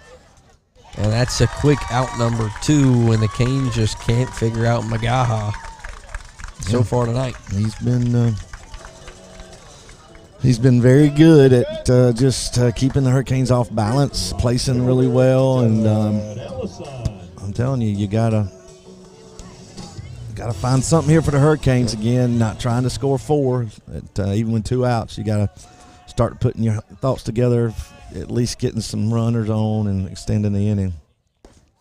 And that's a quick out number 2, and the Canes just can't figure out Magaha so far tonight. He's been very good at just keeping the Hurricanes off balance, placing really well, and I'm telling you, you gotta find something here for the Hurricanes again. Not trying to score 4, even with 2 outs. You gotta start putting your thoughts together, at least getting some runners on and extending the inning.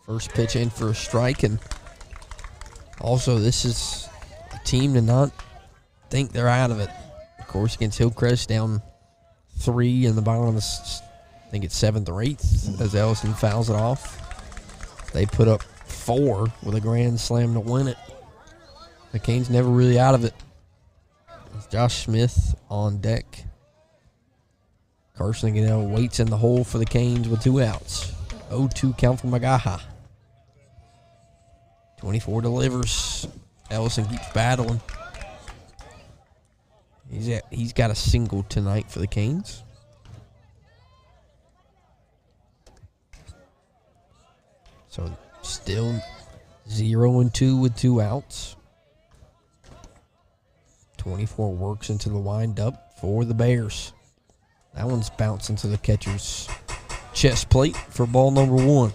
First pitch in for a strike, and also this is a team to not think they're out of it. Of course, against Hillcrest, down 3 in the bottom of the, I think it's 7th or 8th, as Ellison fouls it off. They put up 4 with a grand slam to win it. The Canes never really out of it. It's Josh Smith on deck. Carson again waits in the hole for the Canes with 2 outs. 0-2 count for Magaha. 24 delivers. Ellison keeps battling. He's got a single tonight for the Canes. So still 0-2 with 2 outs. 24 works into the windup for the Bears. That one's bouncing to the catcher's chest plate for ball number 1.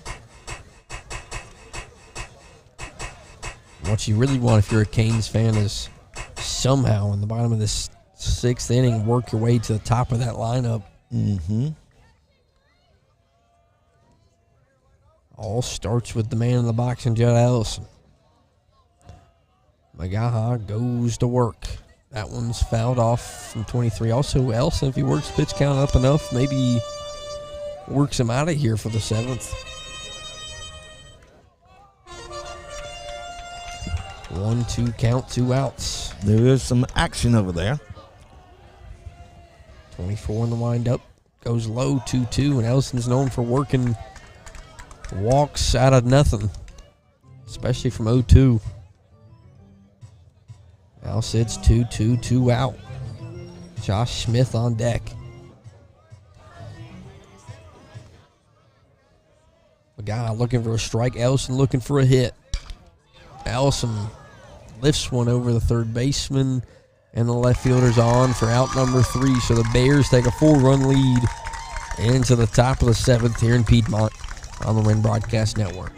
What you really want if you're a Canes fan is somehow in the bottom of this 6th inning work your way to the top of that lineup. Mm-hmm. All starts with the man in the box and Judd Ellison. Magaha goes to work. That one's fouled off from 23. Also, Ellison, if he works pitch count up enough, maybe he works him out of here for the 7th. 1-2 count, 2 outs. There is some action over there. 24 in the windup. Goes low, 2-2, and Ellison's known for working walks out of nothing, especially from 0-2. Now sits 2-2, 2 out. Josh Smith on deck. A guy looking for a strike. Ellison looking for a hit. Ellison lifts one over the third baseman, and the left fielder's on for out number 3. So the Bears take a 4-run lead into the top of the 7th here in Piedmont on the Wren Broadcast Network.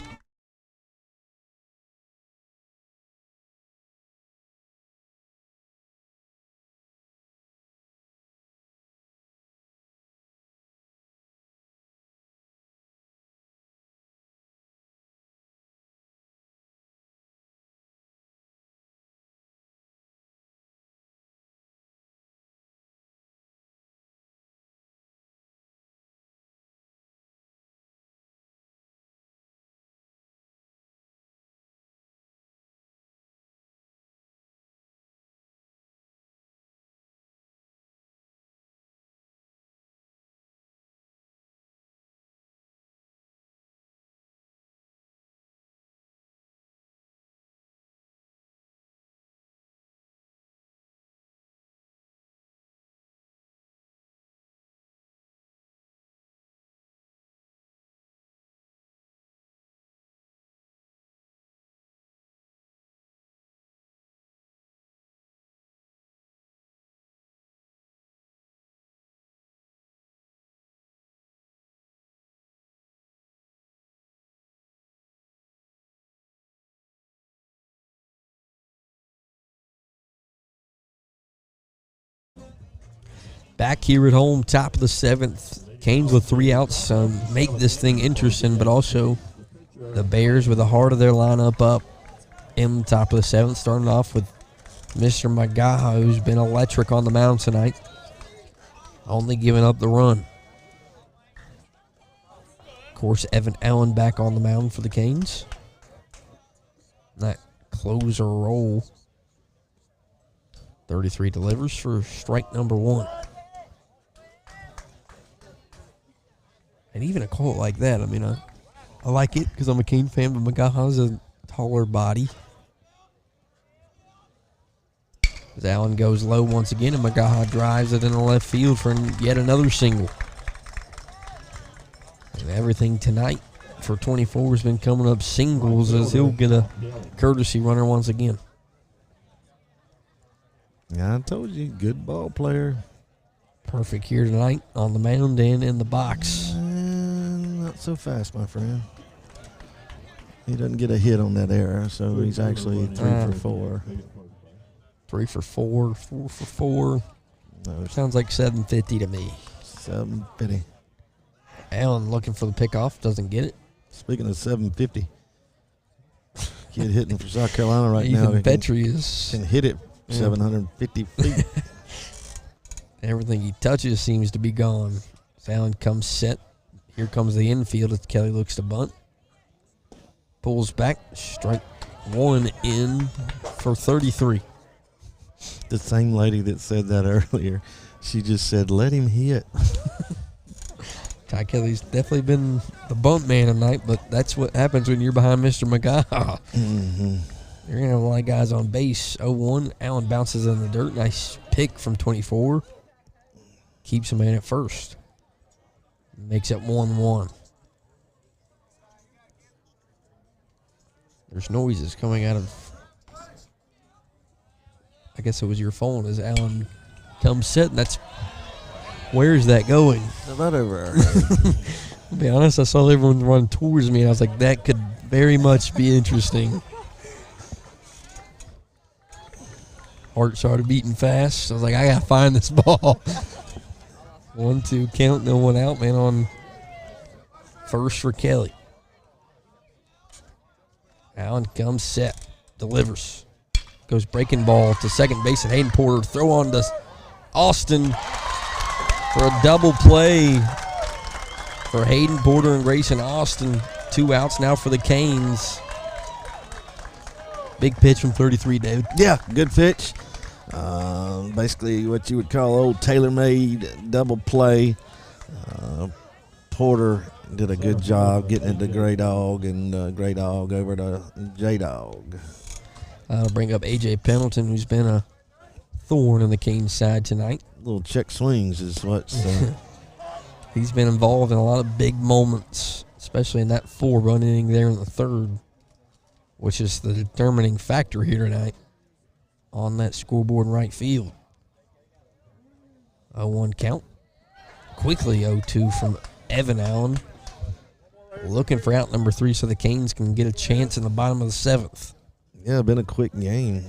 Back here at home, top of the 7th. Canes with 3 outs make this thing interesting, but also the Bears with the heart of their lineup up in the top of the 7th, starting off with Mr. Magaha, who's been electric on the mound tonight, only giving up the run. Of course, Evan Allen back on the mound for the Canes. That closer roll. 33 delivers for strike number 1. And even a call like that, I mean, I like it because I'm a Cane fan, but Magaha's a taller body. As Allen goes low once again, and Magaha drives it in the left field for yet another single. And everything tonight for 24 has been coming up singles as he'll get a courtesy runner once again. I told you, good ball player. Perfect here tonight on the mound and in the box. Not so fast, my friend. He doesn't get a hit on that error, so he's actually 3 for 4. 3 for 4, 4 for 4. No, Sounds like 750 to me. 750. Allen looking for the pickoff, doesn't get it. Speaking of 750, kid hitting for South Carolina right now. Ethan Petrie is can hit it 750 feet. Everything he touches seems to be gone. Allen comes set. Here comes the infield as Kelly looks to bunt. Pulls back. Strike 1 in for 33. The same lady that said that earlier, she just said, let him hit. Ty Kelly's definitely been the bunt man tonight, but that's what happens when you're behind Mr. McGaw. Mm-hmm. You're going to have a lot of guys on base. 0-1. Allen bounces in the dirt. Nice pick from 24. Keeps a man at first. Makes it 1-1. There's noises coming out of, I guess it was your phone as Allen comes set, and that's, where is that going? About over. To be honest, I saw everyone run towards me, and I was like, that could very much be interesting. Heart started beating fast. I was like, I got to find this ball. 1-2 count, no one out, man, on first for Kelly. Allen comes set, delivers. Goes breaking ball to second base, and Hayden Porter throw on to Austin for a double play for Hayden Porter and Grayson Austin. 2 outs now for the Canes. Big pitch from 33, David. Yeah, good pitch. Basically what you would call old tailor-made double play. Porter did a good job getting into Gray Dog, and Gray Dog over to J-Dog. I'll bring up A.J. Pendleton, who's been a thorn in the Canes side tonight. Little check swings is what's... He's been involved in a lot of big moments, especially in that 4-run inning there in the third, which is the determining factor here tonight on that scoreboard in right field. 0-1 count. Quickly 0-2 from Evan Allen. Looking for out number 3 so the Canes can get a chance in the bottom of the 7th. Yeah, been a quick game.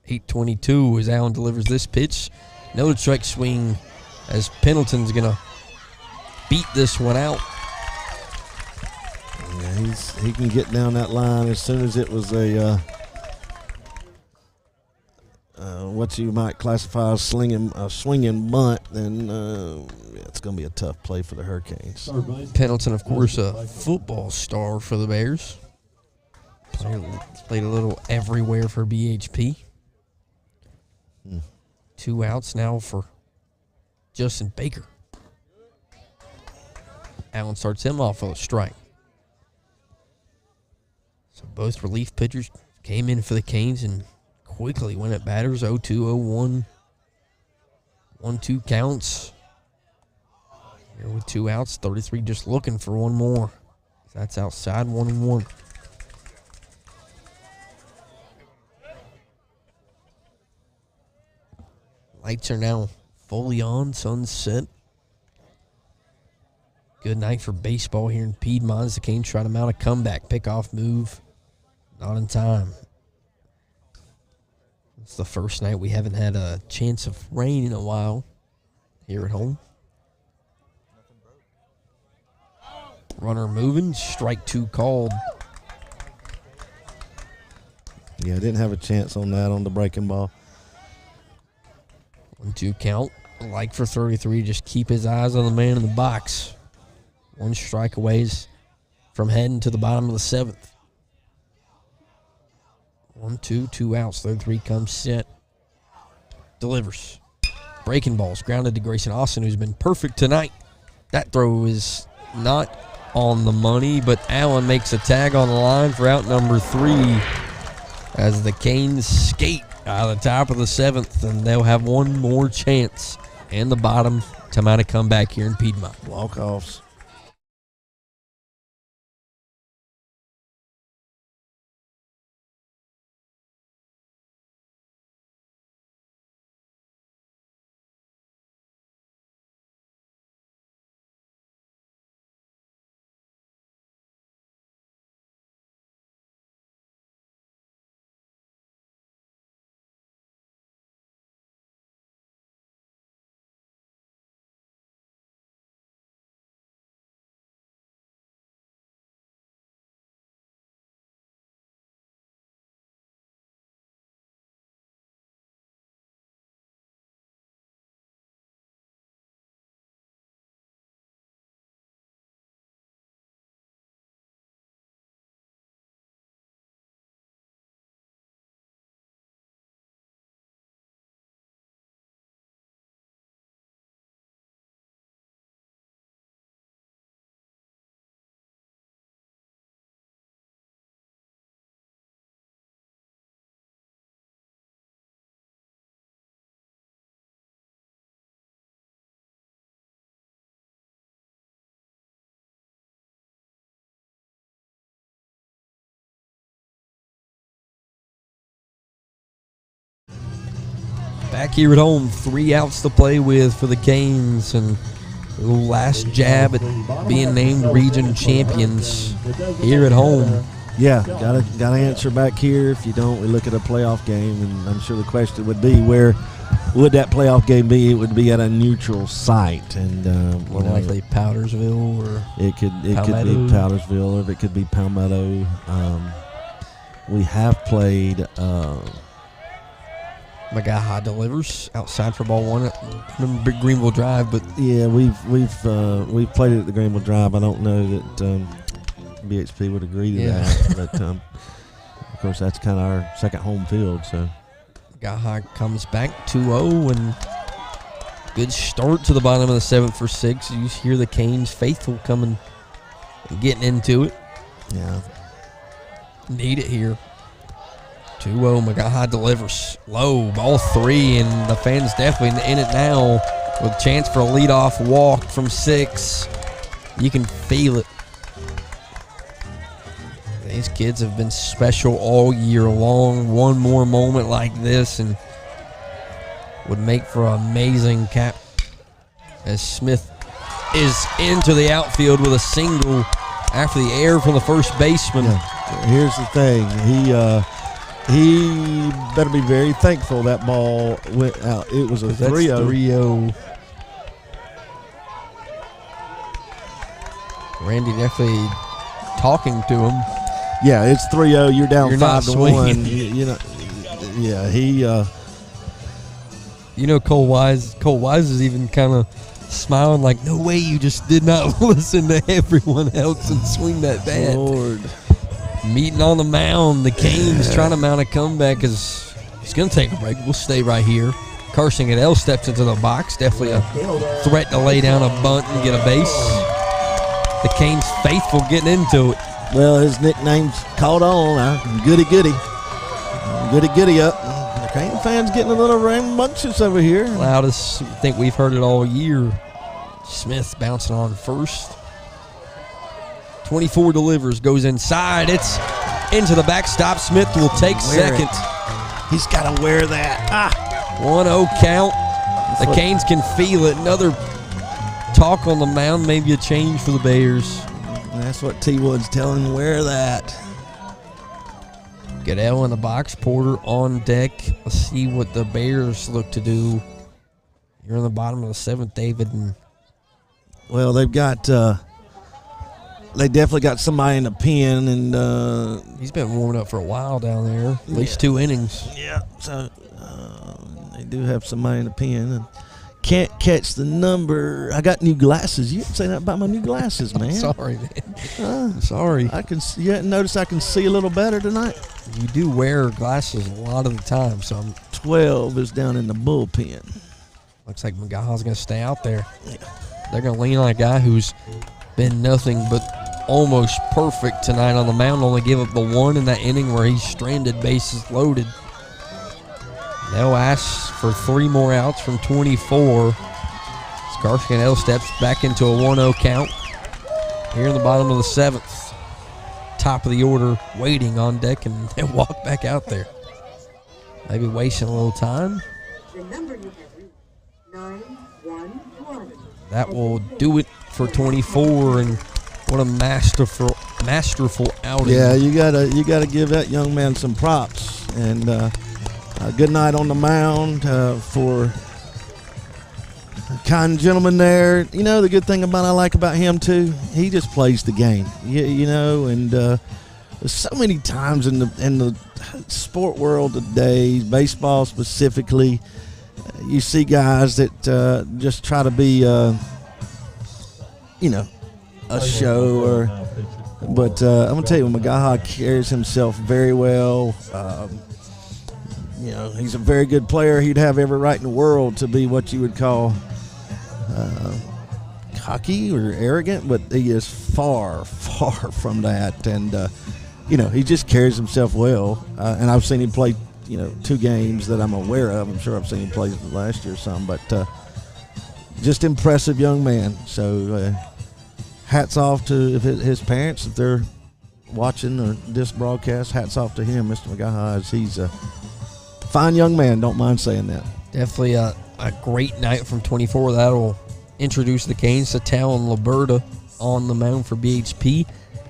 8:22 as Allen delivers this pitch. Another strike swing as Pendleton's going to beat this one out. Yeah, he can get down that line as soon as it was a what you might classify as swinging bunt. Then it's going to be a tough play for the Hurricanes. Pendleton, of course, a football star for the Bears. Played a little everywhere for BHP. 2 outs now for Justin Baker. Allen starts him off with a strike. So both relief pitchers came in for the Canes and quickly went at batters. 0-2, 0-1. 1-2 counts. Here with 2 outs. 33 just looking for one more. That's outside, 1-1. Lights are now fully on, sunset. Good night for baseball here in Piedmont as the Canes try to mount a comeback. Pickoff move, not in time. It's the first night we haven't had a chance of rain in a while here at home. Runner moving, strike 2 called. Yeah, didn't have a chance on that on the breaking ball. 1-2 count. Like for 33, just keep his eyes on the man in the box. 1 strike away from heading to the bottom of the 7th. 1-2, 2 outs. 33 comes set. Delivers. Breaking balls grounded to Grayson Austin, who's been perfect tonight. That throw is not on the money, but Allen makes a tag on the line for out number 3 as the Canes skate out of the top of the 7th, and they'll have one more chance in the bottom to mount a comeback here in Piedmont. Walk-offs. back here at home. 3 outs to play with for the Canes, and the last jab at being named region champions here at home. Yeah, gotta answer back here. If you don't, we look at a playoff game, and I'm sure the question would be, where would that playoff game be? It would be at a neutral site, and More likely Powdersville, or it could be Powdersville, or it could be Palmetto. We have played Magaha delivers outside for ball 1 at Big Greenville Drive, but yeah, we've played it at the Greenville Drive. I don't know that BHP would agree to that, but of course that's kind of our second home field. So Magaha comes back 2-0, and good start to the bottom of the 7th for 6. You hear the Canes faithful coming and getting into it. yeah, Need it here. 2-0, Magaha delivers low, ball 3, and the fans definitely in it now with a chance for a leadoff walk from 6. You can feel it. These kids have been special all year long. One more moment like this and would make for an amazing cap, as Smith is into the outfield with a single after the error from the first baseman. yeah. Here's the thing, he better be very thankful that ball went out. It was a 3-0. Randy definitely talking to him. Yeah, it's 3-0. You're down You're not 5-1. You know, yeah, he. You know, Cole Wise is even kind of smiling like, no way you just did not listen to everyone else and swing that bat. Lord. Meeting on the mound, the Canes trying to mount a comeback is he's going to take a break. We'll stay right here. Carson Goodell steps into the box. Definitely a threat to lay down a bunt and get a base. The Canes faithful getting into it. Well, his nickname's caught on. Goody Goody. Goody Goody up. The Cane fans getting a little rambunctious over here. Loudest, I think we've heard it all year. Smith bouncing on first. 24 delivers, goes inside. It's into the backstop. Smith will take second. He's got to wear that. 1-0 count. The Canes can feel it. Another talk on the mound, maybe a change for the Bears. That's what T. Wood's telling him, wear that. Goodell in the box, Porter on deck. Let's see what the Bears look to do. You're in the bottom of the 7th, David. And well, they've got they definitely got somebody in the pen, and he's been warming up for a while down there, at least 2 innings. Yeah, so they do have somebody in the pen. And can't catch the number. I got new glasses. You didn't say that about my new glasses, man. Sorry, man. I'm sorry. I can. You hadn't noticed I can see a little better tonight. You do wear glasses a lot of the time, so 12 is down in the bullpen. Looks like Magaha's going to stay out there. They're going to lean on a guy who's been nothing but almost perfect tonight on the mound. Only give up the 1 in that inning where he's stranded, bases loaded. They'll ask for 3 more outs from 24. Scarscannell steps back into a 1-0 count. Here in the bottom of the 7th. Top of the order, waiting on deck, and they'll walk back out there. Maybe wasting a little time. The number you have reached, 911. That will do it for 24, and what a masterful outing. Yeah, you gotta give that young man some props, and good night on the mound for a kind gentleman there. You know, the good thing I like about him too, he just plays the game. You know, and there's so many times in the sport world today, baseball specifically, you see guys that just try to be, a show but I'm gonna tell you, Magaha carries himself very well. He's a very good player. He'd have every right in the world to be what you would call cocky or arrogant, but he is far, far from that. And, he just carries himself well. And I've seen him play, 2 games that I'm aware of. I'm sure I've seen him play last year some, but just impressive young man. So hats off to his parents, if they're watching this broadcast. Hats off to him, Mr. Magaha, as he's a fine young man. Don't mind saying that. Definitely a great night from 24. That'll introduce the Canes to Talon Liberta on the mound for BHP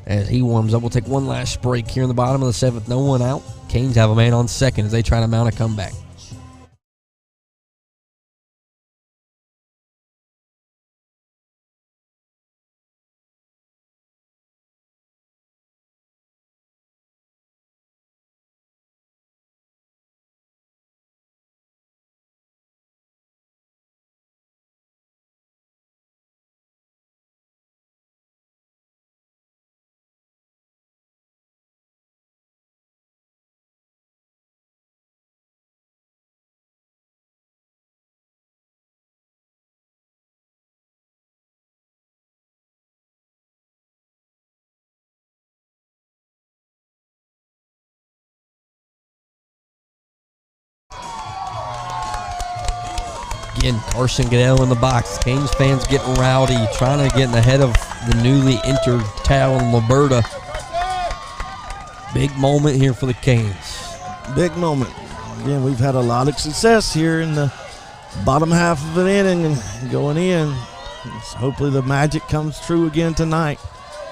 as he warms up. We'll take one last break here in the bottom of the 7th. No one out. Canes have a man on second as they try to mount a comeback. Again, Carson Goodell in the box. Canes fans getting rowdy, trying to get in the head of the newly entered Talon Liberta. Big moment here for the Canes. Big moment. Again, we've had a lot of success here in the bottom half of an inning and going in. Hopefully the magic comes true again tonight.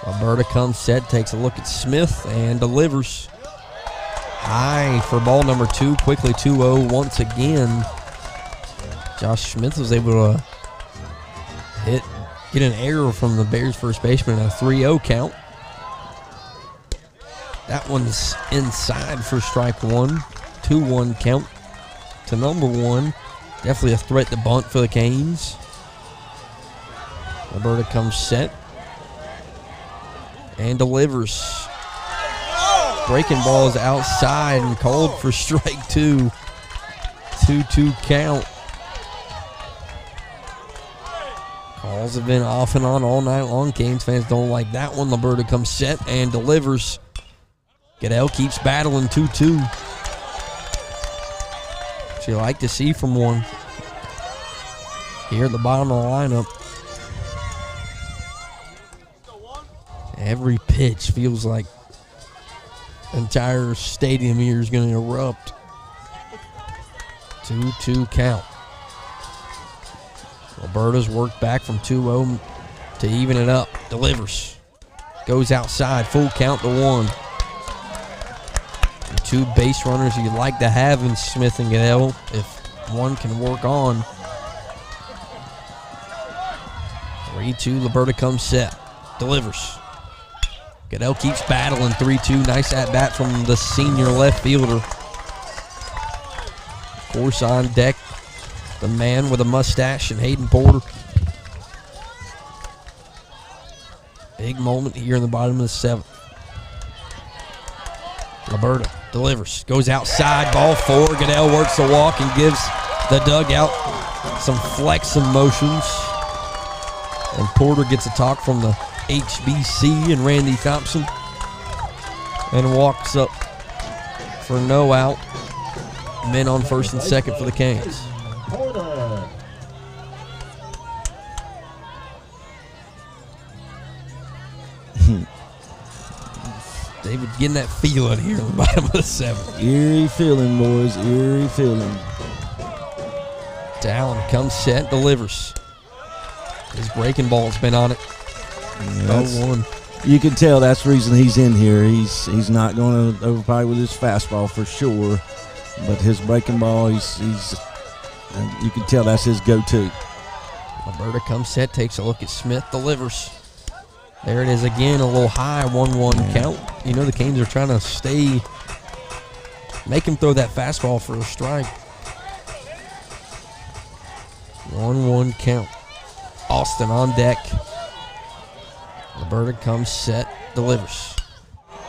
Liberta comes set, takes a look at Smith, and delivers. High for ball number 2, quickly 2-0 once again. Josh Smith was able to get an error from the Bears first baseman in a 3-0 count. That one's inside for strike 1. 2-1 count to number 1. Definitely a threat to bunt for the Canes. Liberta comes set and delivers. Breaking ball is outside and called for strike 2. 2-2 count. Calls have been off and on all night long. Canes fans don't like that one. Liberta comes set and delivers. Goodell keeps battling 2-2. Which you like to see from one. Here at the bottom of the lineup. Every pitch feels like the entire stadium here is going to erupt. 2-2 count. Liberta's worked back from 2-0 to even it up. Delivers. Goes outside. Full count to 1. And 2 base runners you'd like to have in Smith and Goodell if one can work on. 3-2. Liberta comes set. Delivers. Goodell keeps battling. 3-2. Nice at-bat from the senior left fielder. Of course, on deck, the man with a mustache and Hayden Porter. Big moment here in the bottom of the 7th. Liberta delivers. Goes outside. Ball 4. Goodell works the walk and gives the dugout some flexing motions. And Porter gets a talk from the HBC and Randy Thompson. And walks up for no out. Men on first and second for the Canes. David getting that feeling here in the bottom of the 7th. Eerie feeling, boys. Eerie feeling. Talon comes set, delivers. His breaking ball's been on it. Yeah, 0-1. You can tell that's the reason he's in here. He's not going to overpower with his fastball for sure, but his breaking ball, he's you can tell that's his go-to. Liberta comes set, takes a look at Smith, delivers. There it is again, a little high 1-1 count. You know the Canes are trying to make him throw that fastball for a strike. 1-1 count. Austin on deck. Liberta comes set, delivers.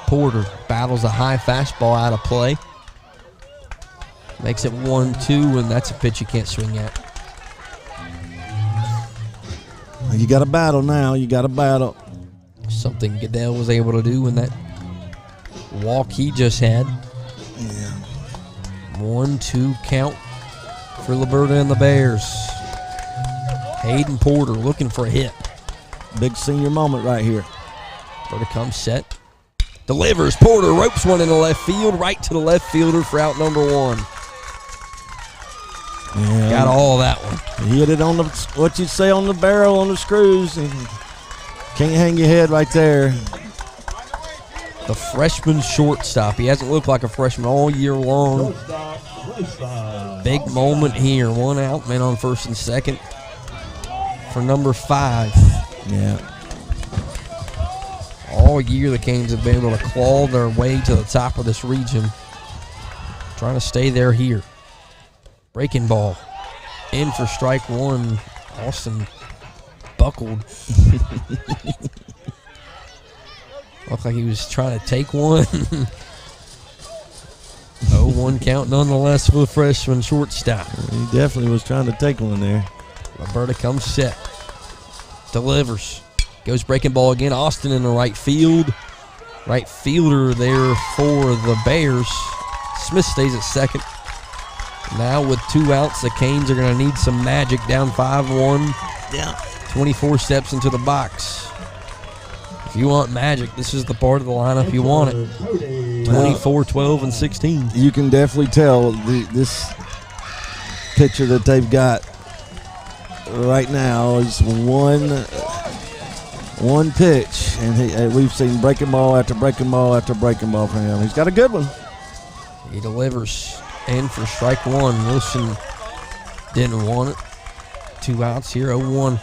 Porter battles a high fastball out of play. Makes it 1-2, and that's a pitch you can't swing at. You got to battle now. You got to battle. Something Goodell was able to do in that walk he just had. Yeah. 1-2 count for Liberta and the Bears. Hayden Porter looking for a hit. Big senior moment right here. Liberta comes set. Delivers. Porter ropes one in the left field, right to the left fielder for out number 1. Yeah. Got all that one. He hit it on the, what you'd say, on the barrel, on the screws. And can't hang your head right there. The freshman shortstop. He hasn't looked like a freshman all year long. Big moment here. One out, man on first and second for number 5. Yeah. All year the Canes have been able to claw their way to the top of this region. Trying to stay there here. Breaking ball. In for strike 1. Austin buckled. Looked like he was trying to take one. 0-1 count nonetheless for the freshman shortstop. He definitely was trying to take one there. Roberta comes set. Delivers. Goes breaking ball again. Austin in the right field. Right fielder there for the Bears. Smith stays at second. Now with 2 outs, the Canes are going to need some magic. Down 5-1. Yeah. 24 steps into the box. If you want magic, this is the part of the lineup you want it. 24, 12, and 16. You can definitely tell this pitcher that they've got right now is one pitch, and we've seen breaking ball after breaking ball after breaking ball from him. He's got a good one. He delivers in for strike 1. Wilson didn't want it. 2 outs here, 0-1.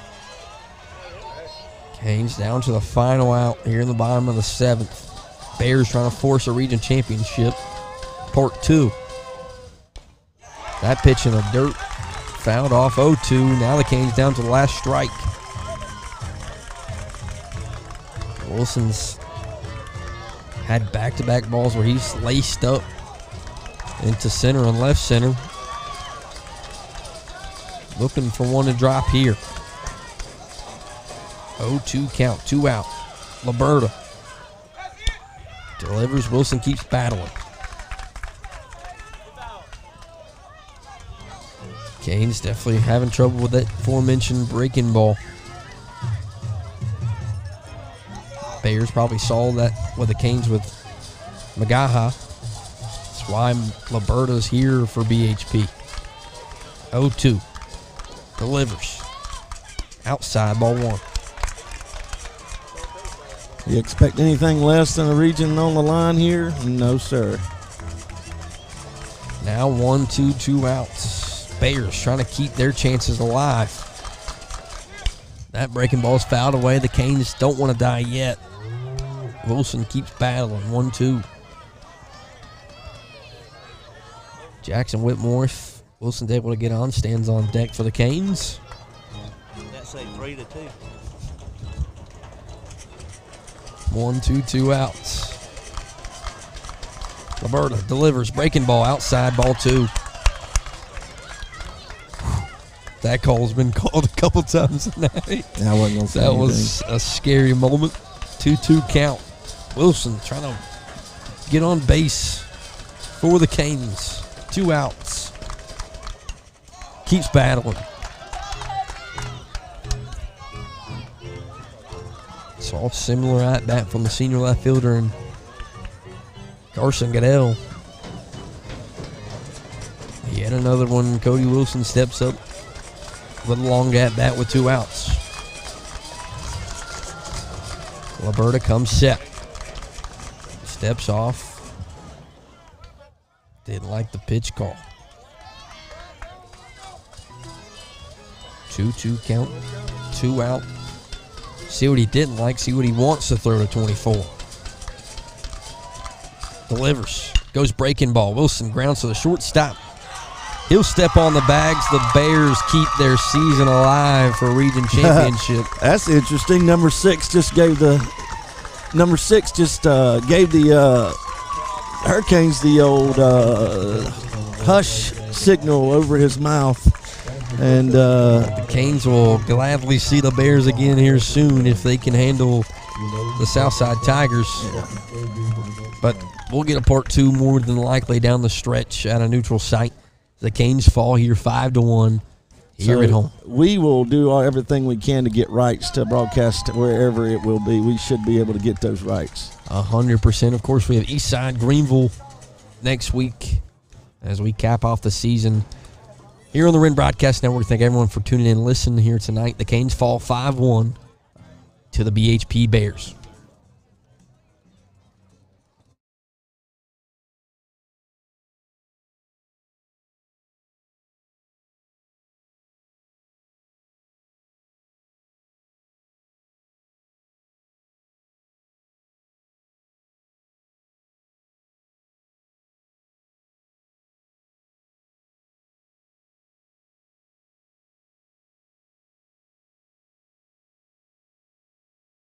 Canes down to the final out here in the bottom of the 7th. Bears trying to force a region championship. Part 2. That pitch in the dirt. Fouled off 0-2. Now the Canes down to the last strike. Wilson's had back-to-back balls where he's laced up into center and left center. Looking for one to drop here. 0-2 count, 2 out. Liberta delivers. Wilson keeps battling. Canes definitely having trouble with that aforementioned breaking ball. Bears probably saw that with the Canes with Magaha. That's why Liberta's here for BHP. 0-2. Delivers. Outside, ball 1. You expect anything less than a region on the line here? No, sir. Now 1-2, 2 outs. Bears trying to keep their chances alive. That breaking ball's fouled away. The Canes don't want to die yet. Wilson keeps battling. 1-2. Jackson Whitmore, if Wilson's able to get on, stands on deck for the Canes. That's a 3-2. 1-2, 2 outs. Liberta delivers. Breaking ball outside, ball 2. That call's been called a couple times tonight. I wasn't gonna say That anything. was a scary moment. 2-2 count. Wilson trying to get on base for the Canes. 2 outs. Keeps battling. Saw similar at bat from the senior left fielder and Carson Goodell. Yet another one. Cody Wilson steps up with a long at bat with 2 outs. Liberta comes set. Steps off. Didn't like the pitch call. 2-2 count. 2 out. See what he didn't like. See what he wants to throw to 24. Delivers. Goes breaking ball. Wilson grounds to the shortstop. He'll step on the bags. The Bears keep their season alive for region championship. That's interesting. Number 6 just gave the Hurricanes the old hush signal over his mouth. And The Canes will gladly see the Bears again here soon if they can handle the Southside Tigers. But we'll get a part 2 more than likely down the stretch at a neutral site. The Canes fall here 5-1 here at home. We will do everything we can to get rights to broadcast wherever it will be. We should be able to get those rights. 100%. Of course, we have Eastside Greenville next week as we cap off the season here Here on the Wren Broadcast Network, thank everyone for tuning in and listening here tonight. The Canes fall 5-1 to the BHP Bears.